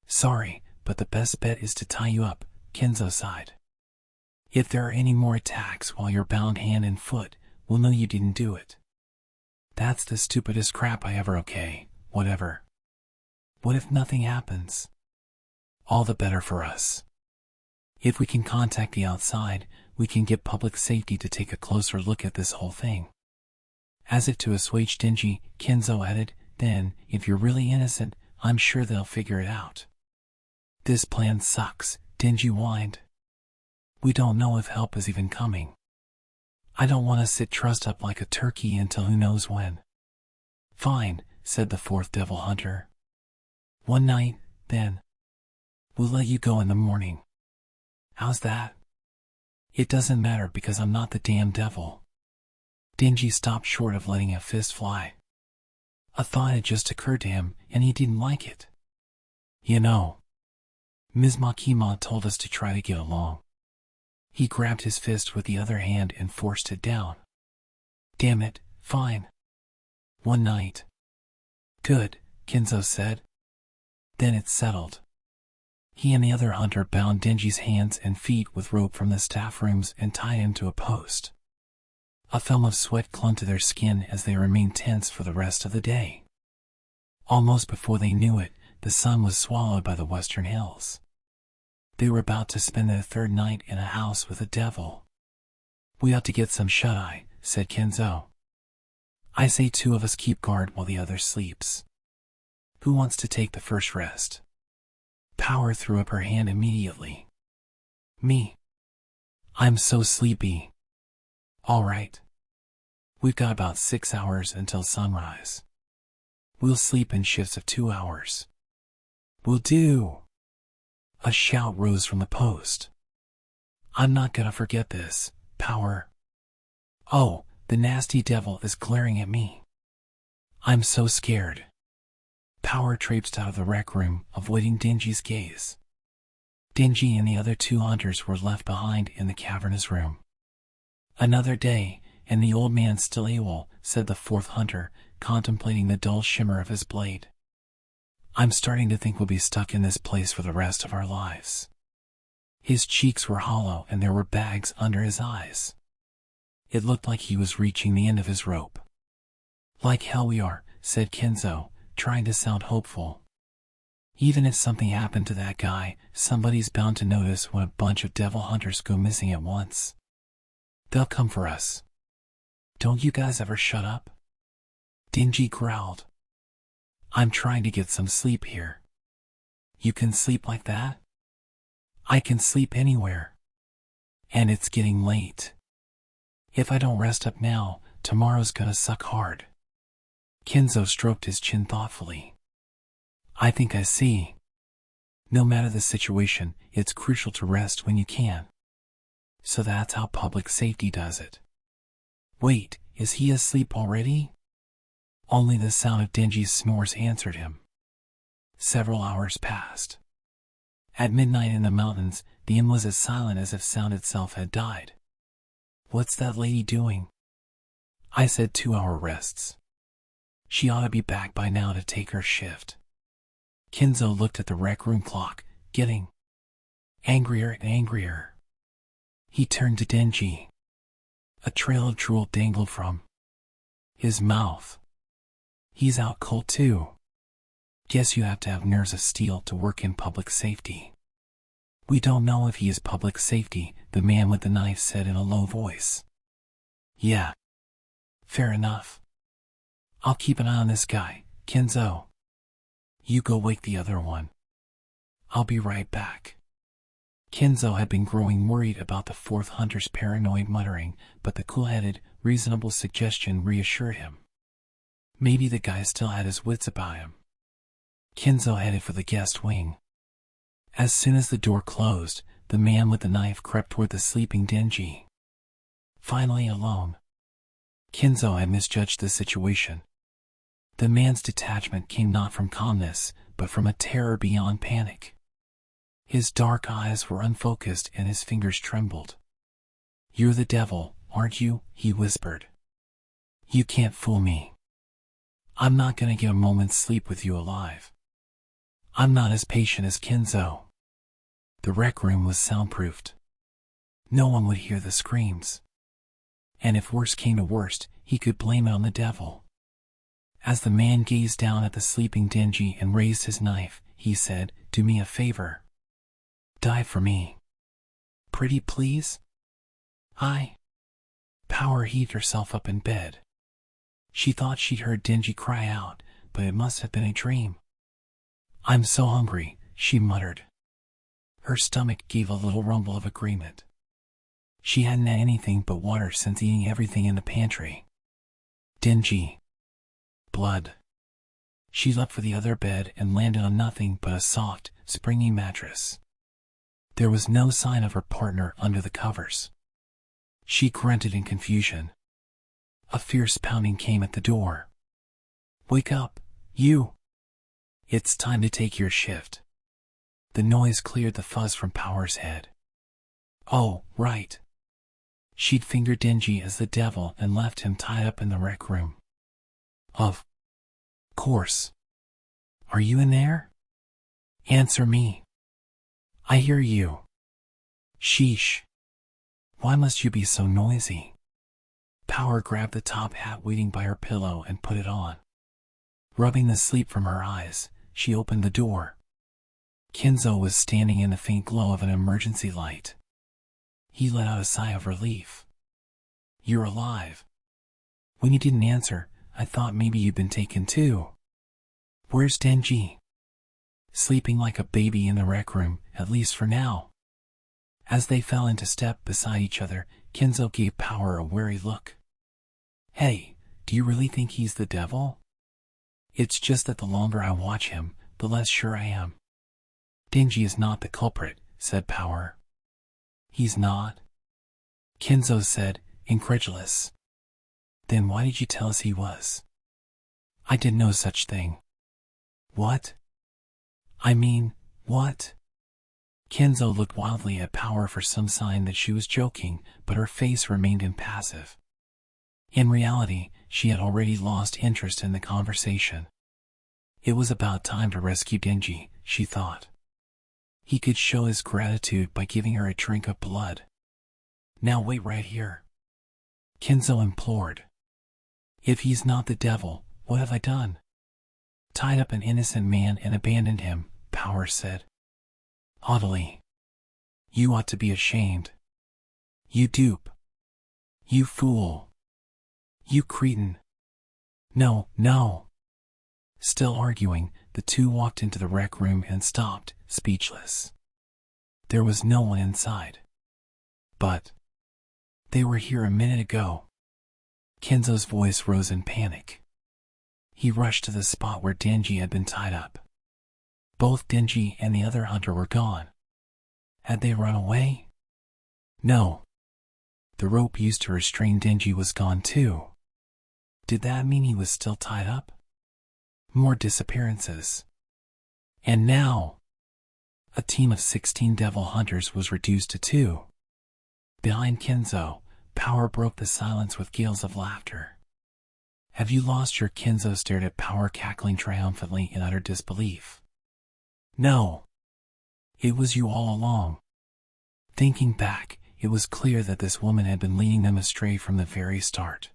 Speaker 1: Sorry, but the best bet is to tie you up, Kenzo sighed. If there are any more attacks while you're bound hand and foot, we'll know you didn't do it. That's the stupidest crap I ever. Okay, whatever. What if nothing happens? All the better for us. If we can contact the outside, we can get public safety to take a closer look at this whole thing. As if to assuage Denji, Kenzo added, then, if you're really innocent, I'm sure they'll figure it out. This plan sucks, Denji whined. We don't know if help is even coming. I don't want to sit trussed up like a turkey until who knows when. Fine, said the fourth devil hunter. One night, then. We'll let you go in the morning. How's that? It doesn't matter because I'm not the damn devil. Denji stopped short of letting a fist fly. A thought had just occurred to him, and he didn't like it. You know, Ms. Makima told us to try to get along. He grabbed his fist with the other hand and forced it down. Damn it, fine. One night. Good, Kenzo said. Then it's settled. He and the other hunter bound Denji's hands and feet with rope from the staff rooms and tied him to a post. A film of sweat clung to their skin as they remained tense for the rest of the day. Almost before they knew it, the sun was swallowed by the western hills. They were about to spend their third night in a house with a devil. We ought to get some shut-eye, said Kenzo. I say two of us keep guard while the other sleeps. Who wants to take the first rest? Power threw up her hand immediately. Me. I'm so sleepy. All right. We've got about 6 hours until sunrise. We'll sleep in shifts of 2 hours. Will do. A shout rose from the post. I'm not gonna forget this, Power. Oh, the nasty devil is glaring at me. I'm so scared. Power traipsed out of the rec room, avoiding Denji's gaze. Denji and the other 2 hunters were left behind in the cavernous room. Another day, and the old man still AWOL, said the 4th hunter, contemplating the dull shimmer of his blade. I'm starting to think we'll be stuck in this place for the rest of our lives. His cheeks were hollow and there were bags under his eyes. It looked like he was reaching the end of his rope. Like hell we are, said Kenzo, trying to sound hopeful. Even if something happened to that guy, somebody's bound to notice when a bunch of devil hunters go missing at once. They'll come for us. Don't you guys ever shut up? Denji growled. I'm trying to get some sleep here. You can sleep like that? I can sleep anywhere. And it's getting late. If I don't rest up now, tomorrow's gonna suck hard. Kenzo stroked his chin thoughtfully. I think I see. No matter the situation, it's crucial to rest when you can. So that's how public safety does it. Wait, is he asleep already? Only the sound of Denji's snores answered him. Several hours passed. At midnight in the mountains, the inn was as silent as if sound itself had died. What's that lady doing? I said 2-hour rests. She ought to be back by now to take her shift. Kenzo looked at the rec room clock, getting angrier and angrier. He turned to Denji. A trail of drool dangled from his mouth. He's out cold too. Guess you have to have nerves of steel to work in public safety. We don't know if he is public safety, the man with the knife said in a low voice. Yeah. Fair enough. I'll keep an eye on this guy, Kenzo. You go wake the other one. I'll be right back. Kenzo had been growing worried about the 4th hunter's paranoid muttering, but the cool-headed, reasonable suggestion reassured him. Maybe the guy still had his wits about him. Kenzo headed for the guest wing. As soon as the door closed, the man with the knife crept toward the sleeping Denji. Finally alone. Kenzo had misjudged the situation. The man's detachment came not from calmness, but from a terror beyond panic. His dark eyes were unfocused and his fingers trembled. You're the devil, aren't you? He whispered. You can't fool me. I'm not gonna get a moment's sleep with you alive. I'm not as patient as Kenzo. The rec room was soundproofed. No one would hear the screams. And if worst came to worst, he could blame it on the devil. As the man gazed down at the sleeping Denji and raised his knife, he said, Do me a favor. Die for me. Pretty please? Power heaved herself up in bed. She thought she'd heard Denji cry out, but it must have been a dream. I'm so hungry, she muttered. Her stomach gave a little rumble of agreement. She hadn't had anything but water since eating everything in the pantry. Denji. Blood. She leapt for the other bed and landed on nothing but a soft, springy mattress. There was no sign of her partner under the covers. She grunted in confusion. A fierce pounding came at the door. Wake up, you! It's time to take your shift. The noise cleared the fuzz from Power's head. Oh, right. She'd fingered Denji as the devil and left him tied up in the rec room. Of course. Are you in there? Answer me. I hear you. Sheesh. Why must you be so noisy? Power grabbed the top hat waiting by her pillow and put it on. Rubbing the sleep from her eyes, she opened the door. Kenzo was standing in the faint glow of an emergency light. He let out a sigh of relief. You're alive. When you didn't answer, I thought maybe you'd been taken too. Where's Denji? Sleeping like a baby in the rec room, at least for now. As they fell into step beside each other, Kenzo gave Power a wary look. Hey, do you really think he's the devil? It's just that the longer I watch him, the less sure I am. Denji is not the culprit, said Power. He's not? Kenzo said, incredulous. Then why did you tell us he was? I did no such thing. What? I mean, what? Kenzo looked wildly at Power for some sign that she was joking, but her face remained impassive. In reality, she had already lost interest in the conversation. It was about time to rescue Denji, she thought. He could show his gratitude by giving her a drink of blood. Now wait right here, Kenzo implored. If he's not the devil, what have I done? Tied up an innocent man and abandoned him, Power said. Haughtily. You ought to be ashamed. You dupe. You fool. You cretin. No, no. Still arguing, the two walked into the rec room and stopped, speechless. There was no one inside. But they were here a minute ago. Kenzo's voice rose in panic. He rushed to the spot where Denji had been tied up. Both Denji and the other hunter were gone. Had they run away? No. The rope used to restrain Denji was gone too. Did that mean he was still tied up? More disappearances. And now, a team of 16 devil hunters was reduced to 2. Behind Kenzo, Power broke the silence with gales of laughter. Have you lost your? Kenzo stared at Power, cackling triumphantly in utter disbelief. No. It was you all along. Thinking back, it was clear that this woman had been leading them astray from the very start.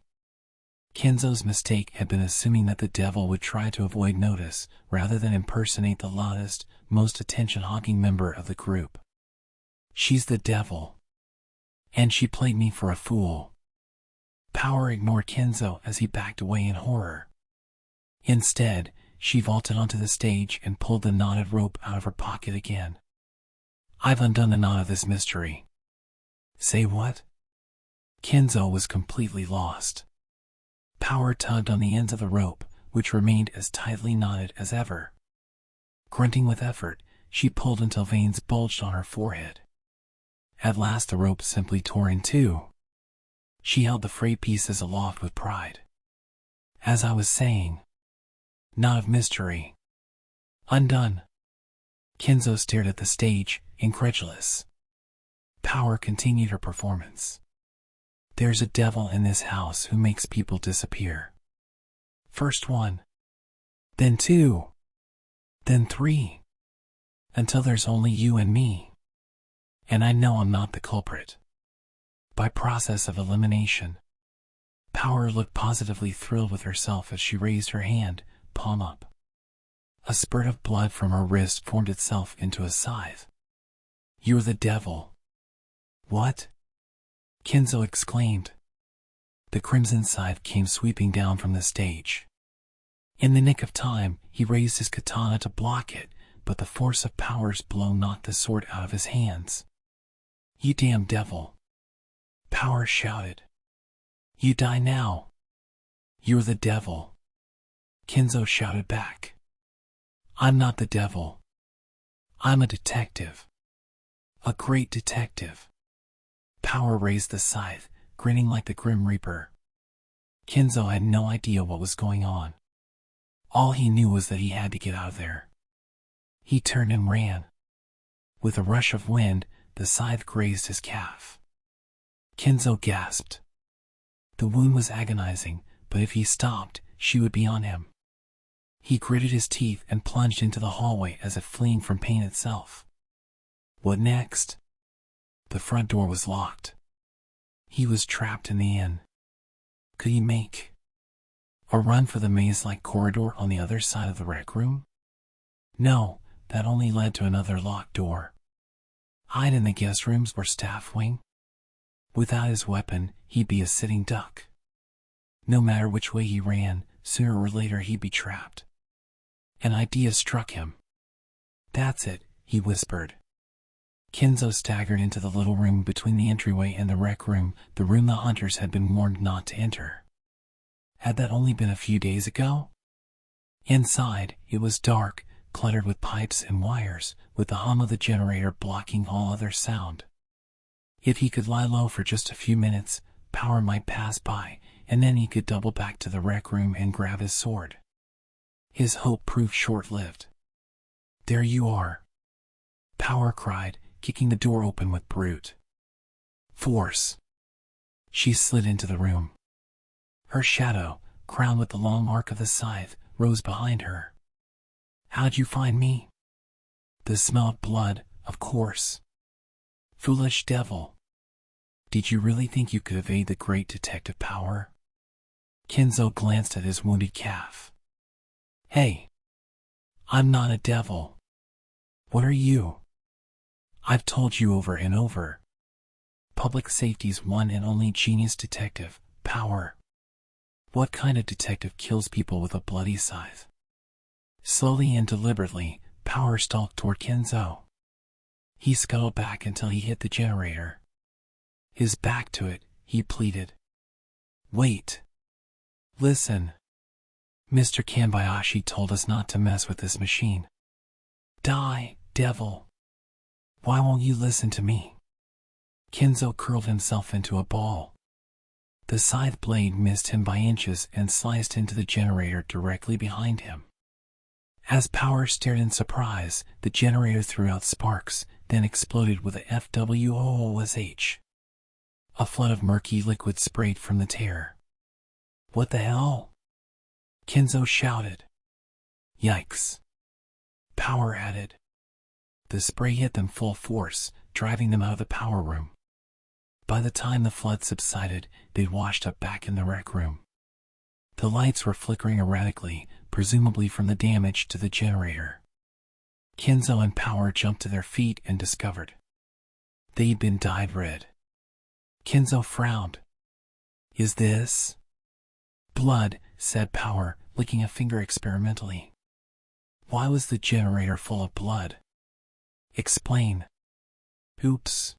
Speaker 1: Kenzo's mistake had been assuming that the devil would try to avoid notice, rather than impersonate the loudest, most attention-hogging member of the group. She's the devil. And she played me for a fool. Power ignored Kenzo as he backed away in horror. Instead, she vaulted onto the stage and pulled the knotted rope out of her pocket again. I've undone the knot of this mystery. Say what? Kenzo was completely lost. Power tugged on the ends of the rope, which remained as tightly knotted as ever. Grunting with effort, she pulled until veins bulged on her forehead. At last the rope simply tore in two. She held the frayed pieces aloft with pride. As I was saying, knot of mystery. Undone. Kenzo stared at the stage, incredulous. Power continued her performance. There's a devil in this house who makes people disappear. First 1. Then 2. Then 3. Until there's only you and me. And I know I'm not the culprit. By process of elimination. Power looked positively thrilled with herself as she raised her hand, palm up. A spurt of blood from her wrist formed itself into a scythe. You're the devil. What? Kenzo exclaimed. The crimson scythe came sweeping down from the stage. In the nick of time, he raised his katana to block it, but the force of Power's blow knocked the sword out of his hands. You damn devil. Power shouted. You die now. You're the devil. Kenzo shouted back. I'm not the devil. I'm a detective. A great detective. Power raised the scythe, grinning like the Grim Reaper. Kenzo had no idea what was going on. All he knew was that he had to get out of there. He turned and ran. With a rush of wind, the scythe grazed his calf. Kenzo gasped. The wound was agonizing, but if he stopped, she would be on him. He gritted his teeth and plunged into the hallway as if fleeing from pain itself. What next? The front door was locked. He was trapped in the inn. Could he make a run for the maze-like corridor on the other side of the rec room? No, that only led to another locked door. Hide in the guest rooms or staff wing? Without his weapon, he'd be a sitting duck. No matter which way he ran, sooner or later he'd be trapped. An idea struck him. "That's it," he whispered. Kenzo staggered into the little room between the entryway and the rec room, the room the hunters had been warned not to enter. Had that only been a few days ago? Inside, it was dark, cluttered with pipes and wires, with the hum of the generator blocking all other sound. If he could lie low for just a few minutes, power might pass by, and then he could double back to the rec room and grab his sword. His hope proved short-lived. "There you are," Power cried, kicking the door open with brute force. She slid into the room. Her shadow, crowned with the long arc of the scythe, rose behind her. "How'd you find me?" "The smell of blood, of course." "Foolish devil. Did you really think you could evade the great detective Power?" Kenzo glanced at his wounded calf. "Hey, I'm not a devil. What are you?" "I've told you over and over. Public safety's one and only genius detective, Power." "What kind of detective kills people with a bloody scythe?" Slowly and deliberately, Power stalked toward Kenzo. He scuttled back until he hit the generator. His back to it, he pleaded. "Wait. Listen. Mr. Kanbayashi told us not to mess with this machine." "Die, devil. Why won't you listen to me?" Kenzo curled himself into a ball. The scythe blade missed him by inches and sliced into the generator directly behind him. As Power stared in surprise, the generator threw out sparks, then exploded with a FWOOSH. A flood of murky liquid sprayed from the tear. "What the hell?" Kenzo shouted. "Yikes," Power added. The spray hit them full force, driving them out of the power room. By the time the flood subsided, they'd washed up back in the rec room. The lights were flickering erratically, presumably from the damage to the generator. Kenzo and Power jumped to their feet and discovered they'd been dyed red. Kenzo frowned. "Is this blood?" said Power, licking a finger experimentally. "Why was the generator full of blood?" "Explain." "Oops."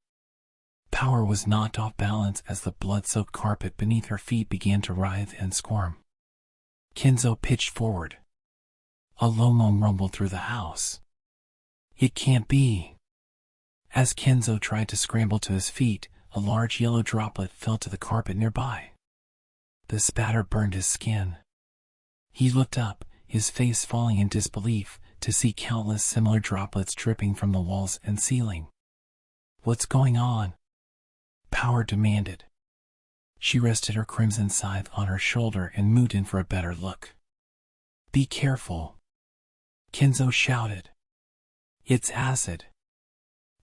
Speaker 1: Power was knocked off balance as the blood-soaked carpet beneath her feet began to writhe and squirm. Kenzo pitched forward. A low moan rumbled through the house. "It can't be." As Kenzo tried to scramble to his feet, a large yellow droplet fell to the carpet nearby. The spatter burned his skin. He looked up, his face falling in disbelief, to see countless similar droplets dripping from the walls and ceiling. "What's going on?" Power demanded. She rested her crimson scythe on her shoulder and moved in for a better look. "Be careful," Kenzo shouted. "It's acid."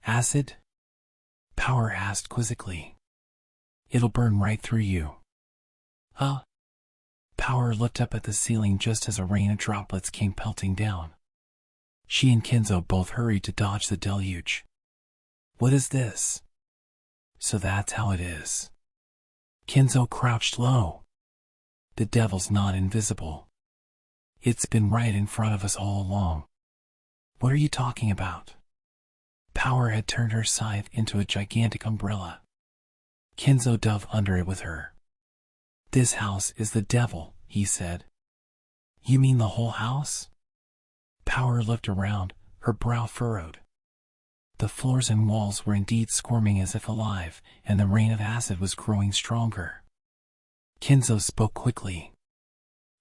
Speaker 1: "Acid?" Power asked quizzically. "It'll burn right through you." "Huh?" Power looked up at the ceiling just as a rain of droplets came pelting down. She and Kenzo both hurried to dodge the deluge. "What is this?" "So that's how it is." Kenzo crouched low. "The devil's not invisible. It's been right in front of us all along." "What are you talking about?" Power had turned her scythe into a gigantic umbrella. Kenzo dove under it with her. "This house is the devil," he said. "You mean the whole house?" Power looked around, her brow furrowed. The floors and walls were indeed squirming as if alive, and the rain of acid was growing stronger. Kenzo spoke quickly.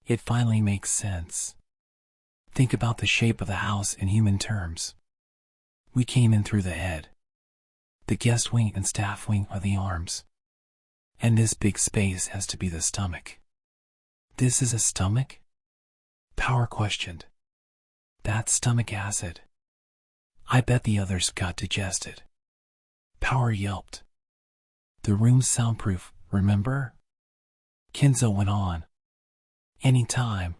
Speaker 1: "It finally makes sense. Think about the shape of the house in human terms. We came in through the head. The guest wing and staff wing are the arms. And this big space has to be the stomach." "This is a stomach?" Power questioned. "That's stomach acid. I bet the others got digested." Power yelped. "The room's soundproof, remember?" Kenzo went on. "Anytime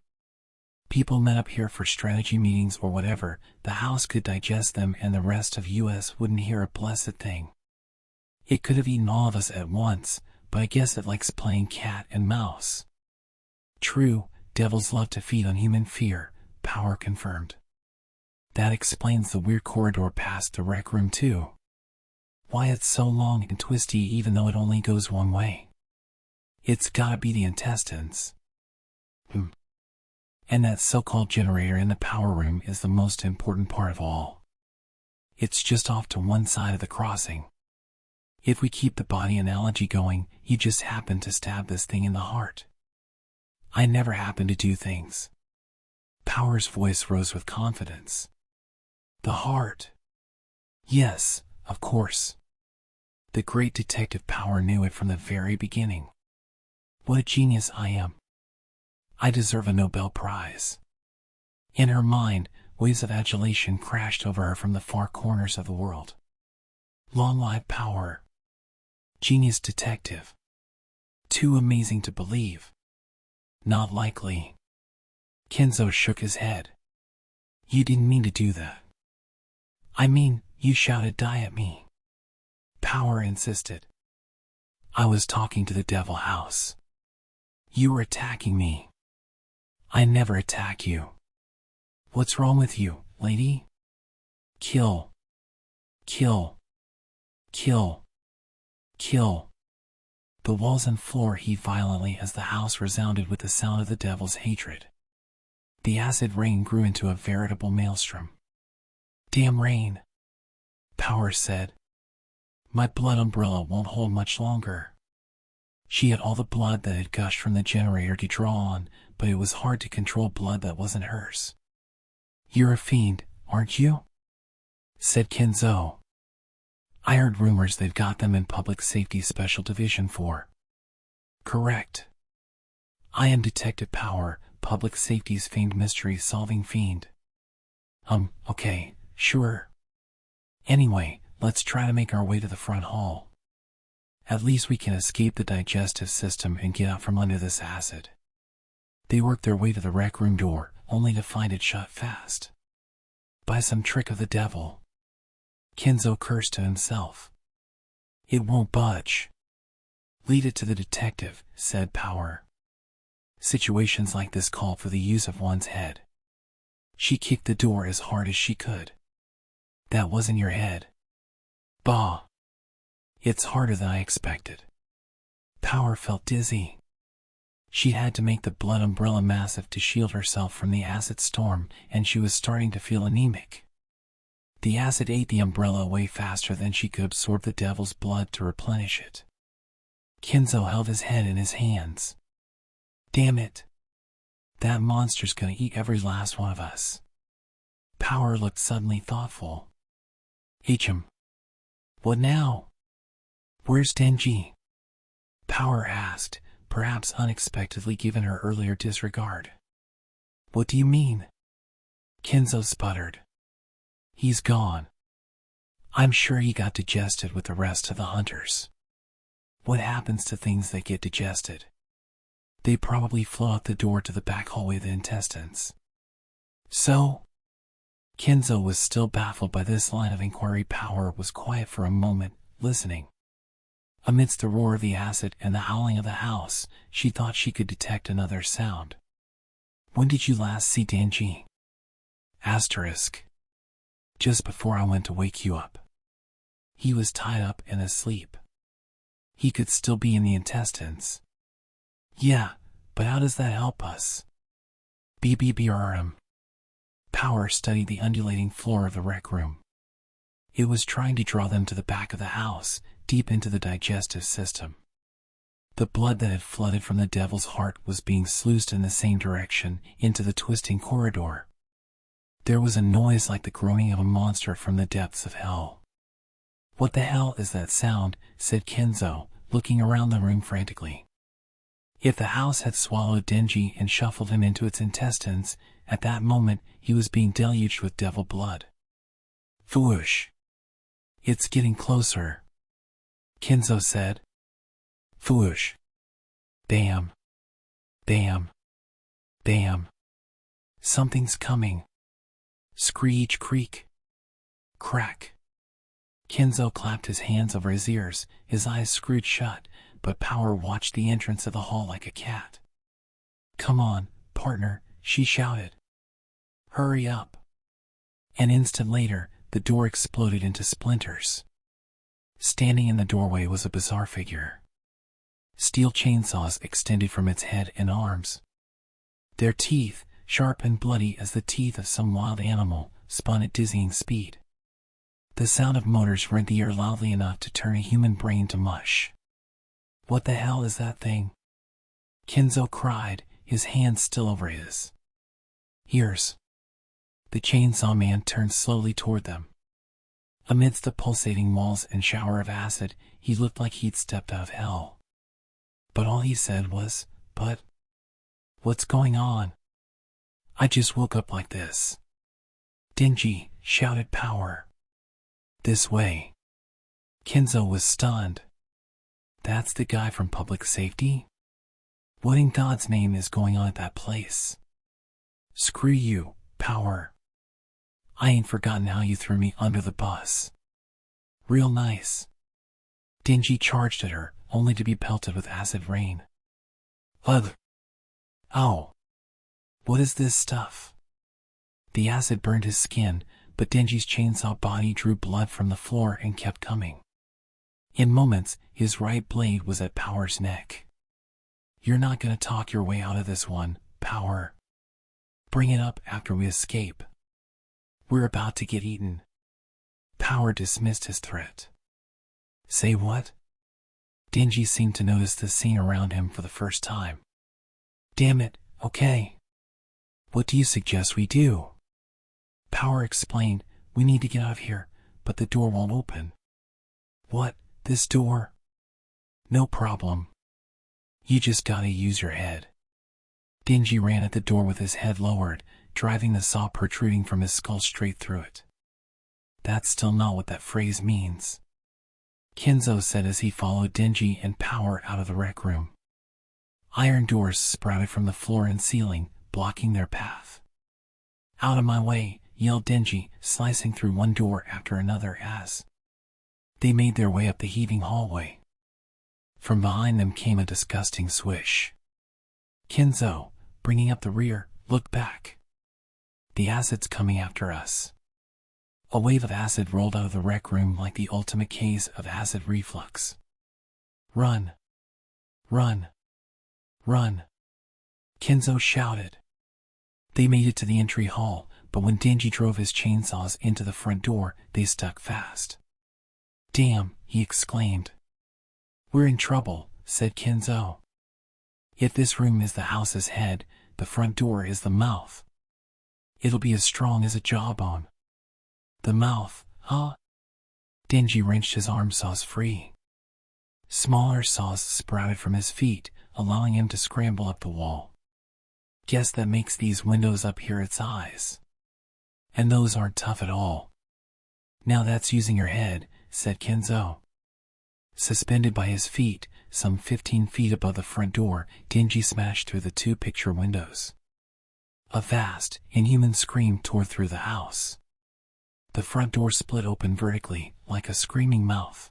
Speaker 1: people met up here for strategy meetings or whatever, the house could digest them and the rest of US wouldn't hear a blessed thing. It could have eaten all of us at once, but I guess it likes playing cat and mouse." "True, devils love to feed on human fear," Power confirmed. That explains the weird corridor past the rec room too. Why it's so long and twisty even though it only goes one way. It's gotta be the intestines. And that so-called generator in the power room is the most important part of all. It's just off to one side of the crossing. If we keep the body analogy going, you just happen to stab this thing in the heart. I never happen to do things. Power's voice rose with confidence. The heart. Yes, of course. The great detective Power knew it from the very beginning. What a genius I am. I deserve a Nobel Prize. In her mind, waves of adulation crashed over her from the far corners of the world. Long live Power. Genius detective. Too amazing to believe. Not likely. Kenzo shook his head. You didn't mean to do that. I mean, you shouted die at me. Power insisted. I was talking to the Devil House. You were attacking me. I never attack you. What's wrong with you, lady? Kill. Kill. Kill. Kill. The walls and floor heaved violently as the house resounded with the sound of the devil's hatred. The acid rain grew into a veritable maelstrom. Damn rain. Power said. My blood umbrella won't hold much longer. She had all the blood that had gushed from the generator to draw on, but it was hard to control blood that wasn't hers. You're a fiend, aren't you? Said Kenzo. I heard rumors they've got them in Public Safety Special Division 4. Correct. I am Detective Power, Public Safety's famed mystery-solving fiend. Okay, sure. Anyway, let's try to make our way to the front hall. At least we can escape the digestive system and get out from under this acid. They worked their way to the rec room door, only to find it shut fast. By some trick of the devil. Kenzo cursed to himself. It won't budge. Lead it to the detective, said Power. Situations like this call for the use of one's head. She kicked the door as hard as she could. That wasn't your head. Bah. It's harder than I expected. Power felt dizzy. She had to make the blood umbrella massive to shield herself from the acid storm, and she was starting to feel anemic. The acid ate the umbrella away faster than she could absorb the devil's blood to replenish it. Kenzo held his head in his hands. Damn it. That monster's gonna eat every last one of us. Power looked suddenly thoughtful. Him. What now? Where's Denji? Power asked, perhaps unexpectedly given her earlier disregard. What do you mean? Kenzo sputtered. He's gone. I'm sure he got digested with the rest of the hunters. What happens to things that get digested? They probably flow out the door to the back hallway of the intestines. So? Kenzo was still baffled by this line of inquiry. Power was quiet for a moment, listening. Amidst the roar of the acid and the howling of the house, she thought she could detect another sound. When did you last see Denji? Asterisk. Just before I went to wake you up. He was tied up and asleep. He could still be in the intestines. Yeah, but how does that help us? BBBRM. Power studied the undulating floor of the rec room. It was trying to draw them to the back of the house, deep into the digestive system. The blood that had flooded from the devil's heart was being sluiced in the same direction, into the twisting corridor. There was a noise like the groaning of a monster from the depths of hell. What the hell is that sound? Said Kenzo, looking around the room frantically. If the house had swallowed Denji and shuffled him into its intestines, at that moment he was being deluged with devil blood. Foosh. It's getting closer. Kenzo said. Foosh. Bam. Bam. Bam. Something's coming. Screech creak. Crack. Kenzo clapped his hands over his ears, his eyes screwed shut, but Power watched the entrance of the hall like a cat. Come on, partner, she shouted. Hurry up. An instant later, the door exploded into splinters. Standing in the doorway was a bizarre figure. Steel chainsaws extended from its head and arms. Their teeth, sharp and bloody as the teeth of some wild animal, spun at dizzying speed. The sound of motors rent the air loudly enough to turn a human brain to mush. "What the hell is that thing?" Kenzo cried, his hand still over his ears. The chainsaw man turned slowly toward them. Amidst the pulsating walls and shower of acid, he looked like he'd stepped out of hell. But all he said was, "But what's going on? I just woke up like this." "Denji," shouted Power. "This way." Kenzo was stunned. "That's the guy from public safety? What in God's name is going on at that place?" "Screw you, Power. I ain't forgotten how you threw me under the bus. Real nice." Denji charged at her, only to be pelted with acid rain. "Ugh. Ow. What is this stuff?" The acid burned his skin, but Denji's chainsaw body drew blood from the floor and kept coming. In moments, his right blade was at Power's neck. "You're not gonna talk your way out of this one, Power. Bring it up after we escape. We're about to get eaten." Power dismissed his threat. "Say what?" Denji seemed to notice the scene around him for the first time. "Damn it, okay. What do you suggest we do?" Power explained, "We need to get out of here, but the door won't open." "What, this door?" "No problem. You just gotta use your head." Denji ran at the door with his head lowered, driving the saw protruding from his skull straight through it. "That's still not what that phrase means," Kenzo said as he followed Denji and Power out of the rec room. Iron doors sprouted from the floor and ceiling, blocking their path. "Out of my way," yelled Denji, slicing through one door after another as they made their way up the heaving hallway. From behind them came a disgusting swish. Kenzo, bringing up the rear, looked back. "The acid's coming after us." A wave of acid rolled out of the rec room like the ultimate case of acid reflux. "Run! Run! Run!" Kenzo shouted. They made it to the entry hall, but when Denji drove his chainsaws into the front door, they stuck fast. "Damn," he exclaimed. "We're in trouble," said Kenzo. "If this room is the house's head, the front door is the mouth. It'll be as strong as a jawbone." "The mouth, huh?" Denji wrenched his arm saws free. Smaller saws sprouted from his feet, allowing him to scramble up the wall. "Guess that makes these windows up here its eyes. And those aren't tough at all." "Now that's using your head," said Kenzo. Suspended by his feet, some 15 feet above the front door, Denji smashed through the two picture windows. A vast, inhuman scream tore through the house. The front door split open vertically, like a screaming mouth.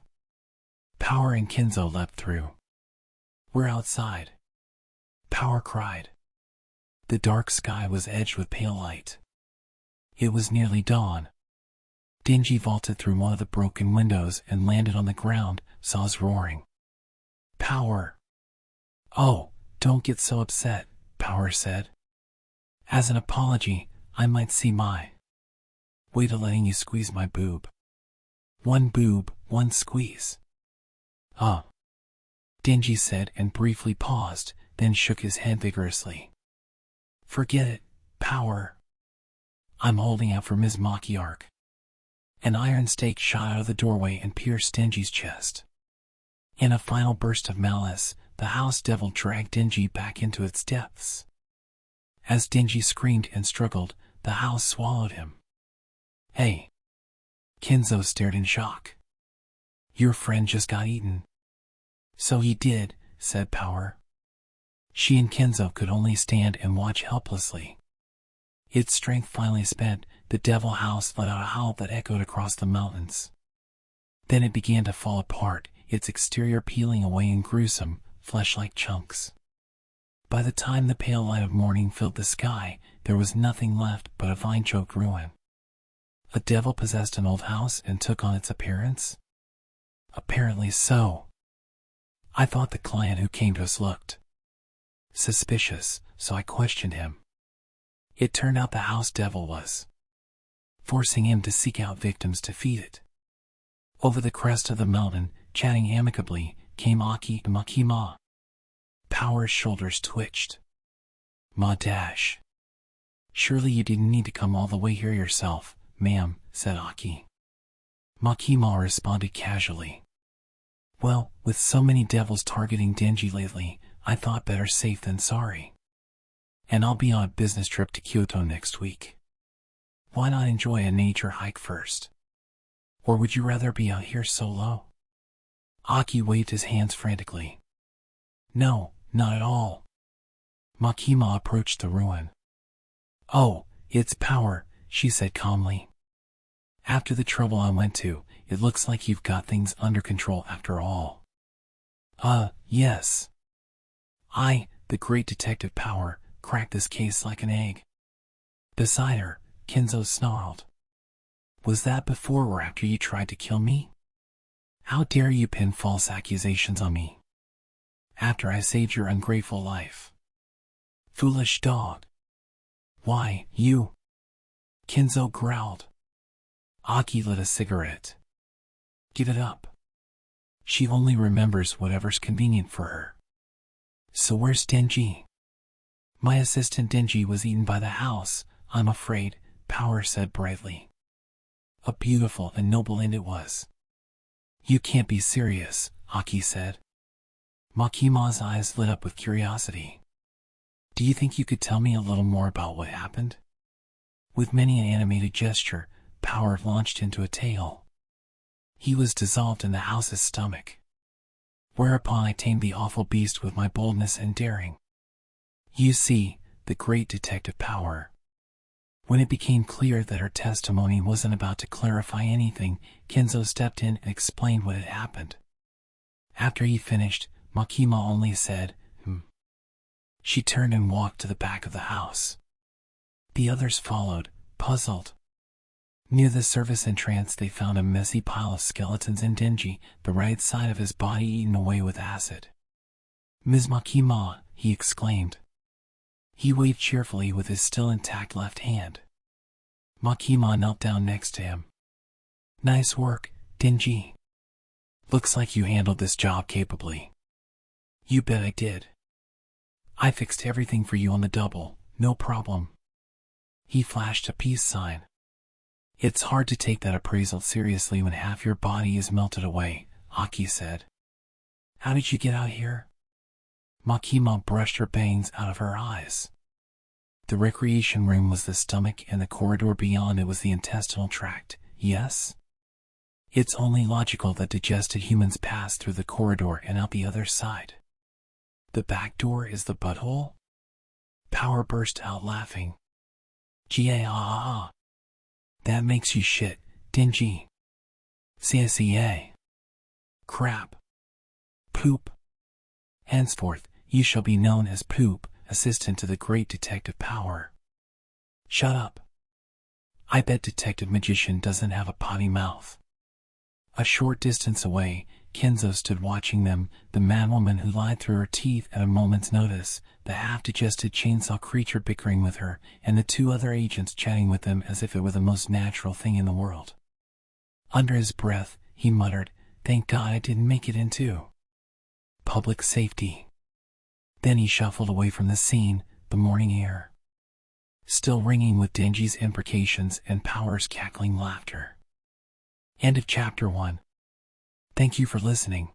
Speaker 1: Power and Kenzo leapt through. "We're outside," Power cried. The dark sky was edged with pale light. It was nearly dawn. Denji vaulted through one of the broken windows and landed on the ground, saws roaring. "Power!" "Oh, don't get so upset," Power said. "As an apology, I might see my way to letting you squeeze my boob." "One boob, one squeeze." Denji said and briefly paused, then shook his head vigorously. "Forget it, Power. I'm holding out for Ms. Makiark." An iron stake shot out of the doorway and pierced Denji's chest. In a final burst of malice, the house devil dragged Denji back into its depths. As Denji screamed and struggled, the house swallowed him. "Hey!" Kenzo stared in shock. "Your friend just got eaten." "So he did," said Power. She and Kenzo could only stand and watch helplessly. Its strength finally spent, the devil house let out a howl that echoed across the mountains. Then it began to fall apart, its exterior peeling away in gruesome, flesh-like chunks. By the time the pale light of morning filled the sky, there was nothing left but a vine-choked ruin. A devil possessed an old house and took on its appearance? Apparently so. I thought the client who came to us looked suspicious, so I questioned him. It turned out the house devil was forcing him to seek out victims to feed it. Over the crest of the mountain, chatting amicably, came Aki and Makima. Power's shoulders twitched. Ma dash. Surely you didn't need to come all the way here yourself, ma'am, said Aki. Makima responded casually. Well, with so many devils targeting Denji lately, I thought better safe than sorry. And I'll be on a business trip to Kyoto next week. Why not enjoy a nature hike first? Or would you rather be out here solo? Aki waved his hands frantically. No, not at all. Makima approached the ruin. Oh, it's Power, she said calmly. After the trouble I went to, it looks like you've got things under control after all. Yes. I, the great detective Power, cracked this case like an egg. Beside her, Kenzo snarled. Was that before or after you tried to kill me? How dare you pin false accusations on me? After I saved your ungrateful life. Foolish dog. Why, you? Kenzo growled. Aki lit a cigarette. Give it up. She only remembers whatever's convenient for her. So where's Denji? My assistant Denji was eaten by the house, I'm afraid, Power said brightly. A beautiful and noble end it was. You can't be serious, Aki said. Makima's eyes lit up with curiosity. Do you think you could tell me a little more about what happened? With many an animated gesture, Power launched into a tale. He was dissolved in the house's stomach. Whereupon I tamed the awful beast with my boldness and daring. You see, the great detective Power. When it became clear that her testimony wasn't about to clarify anything, Kenzo stepped in and explained what had happened. After he finished, Makima only said, She turned and walked to the back of the house. The others followed, puzzled. Near the service entrance they found a messy pile of skeletons and Denji, the right side of his body eaten away with acid. Ms. Makima, he exclaimed. He waved cheerfully with his still intact left hand. Makima knelt down next to him. Nice work, Denji. Looks like you handled this job capably. You bet I did. I fixed everything for you on the double, no problem. He flashed a peace sign. It's hard to take that appraisal seriously when half your body is melted away, Aki said. How did you get out here? Makima brushed her bangs out of her eyes. The recreation room was the stomach and the corridor beyond it was the intestinal tract, yes? It's only logical that digested humans pass through the corridor and out the other side. The back door is the butthole? Power burst out laughing. G-A-ah-ah-ah. That makes you shit, Denji. C-S-E-A. Crap. Poop. Henceforth, you shall be known as Poop, assistant to the great detective Power. Shut up. I bet Detective Magician doesn't have a potty mouth. A short distance away, Kenzo stood watching them, the madwoman who lied through her teeth at a moment's notice, the half-digested chainsaw creature bickering with her, and the two other agents chatting with them as if it were the most natural thing in the world. Under his breath, he muttered, Thank God I didn't make it into public safety. Then he shuffled away from the scene, the morning air still ringing with Denji's imprecations and Power's cackling laughter. End of Chapter 1. Thank you for listening.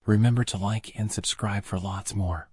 Speaker 1: Remember to like and subscribe for lots more.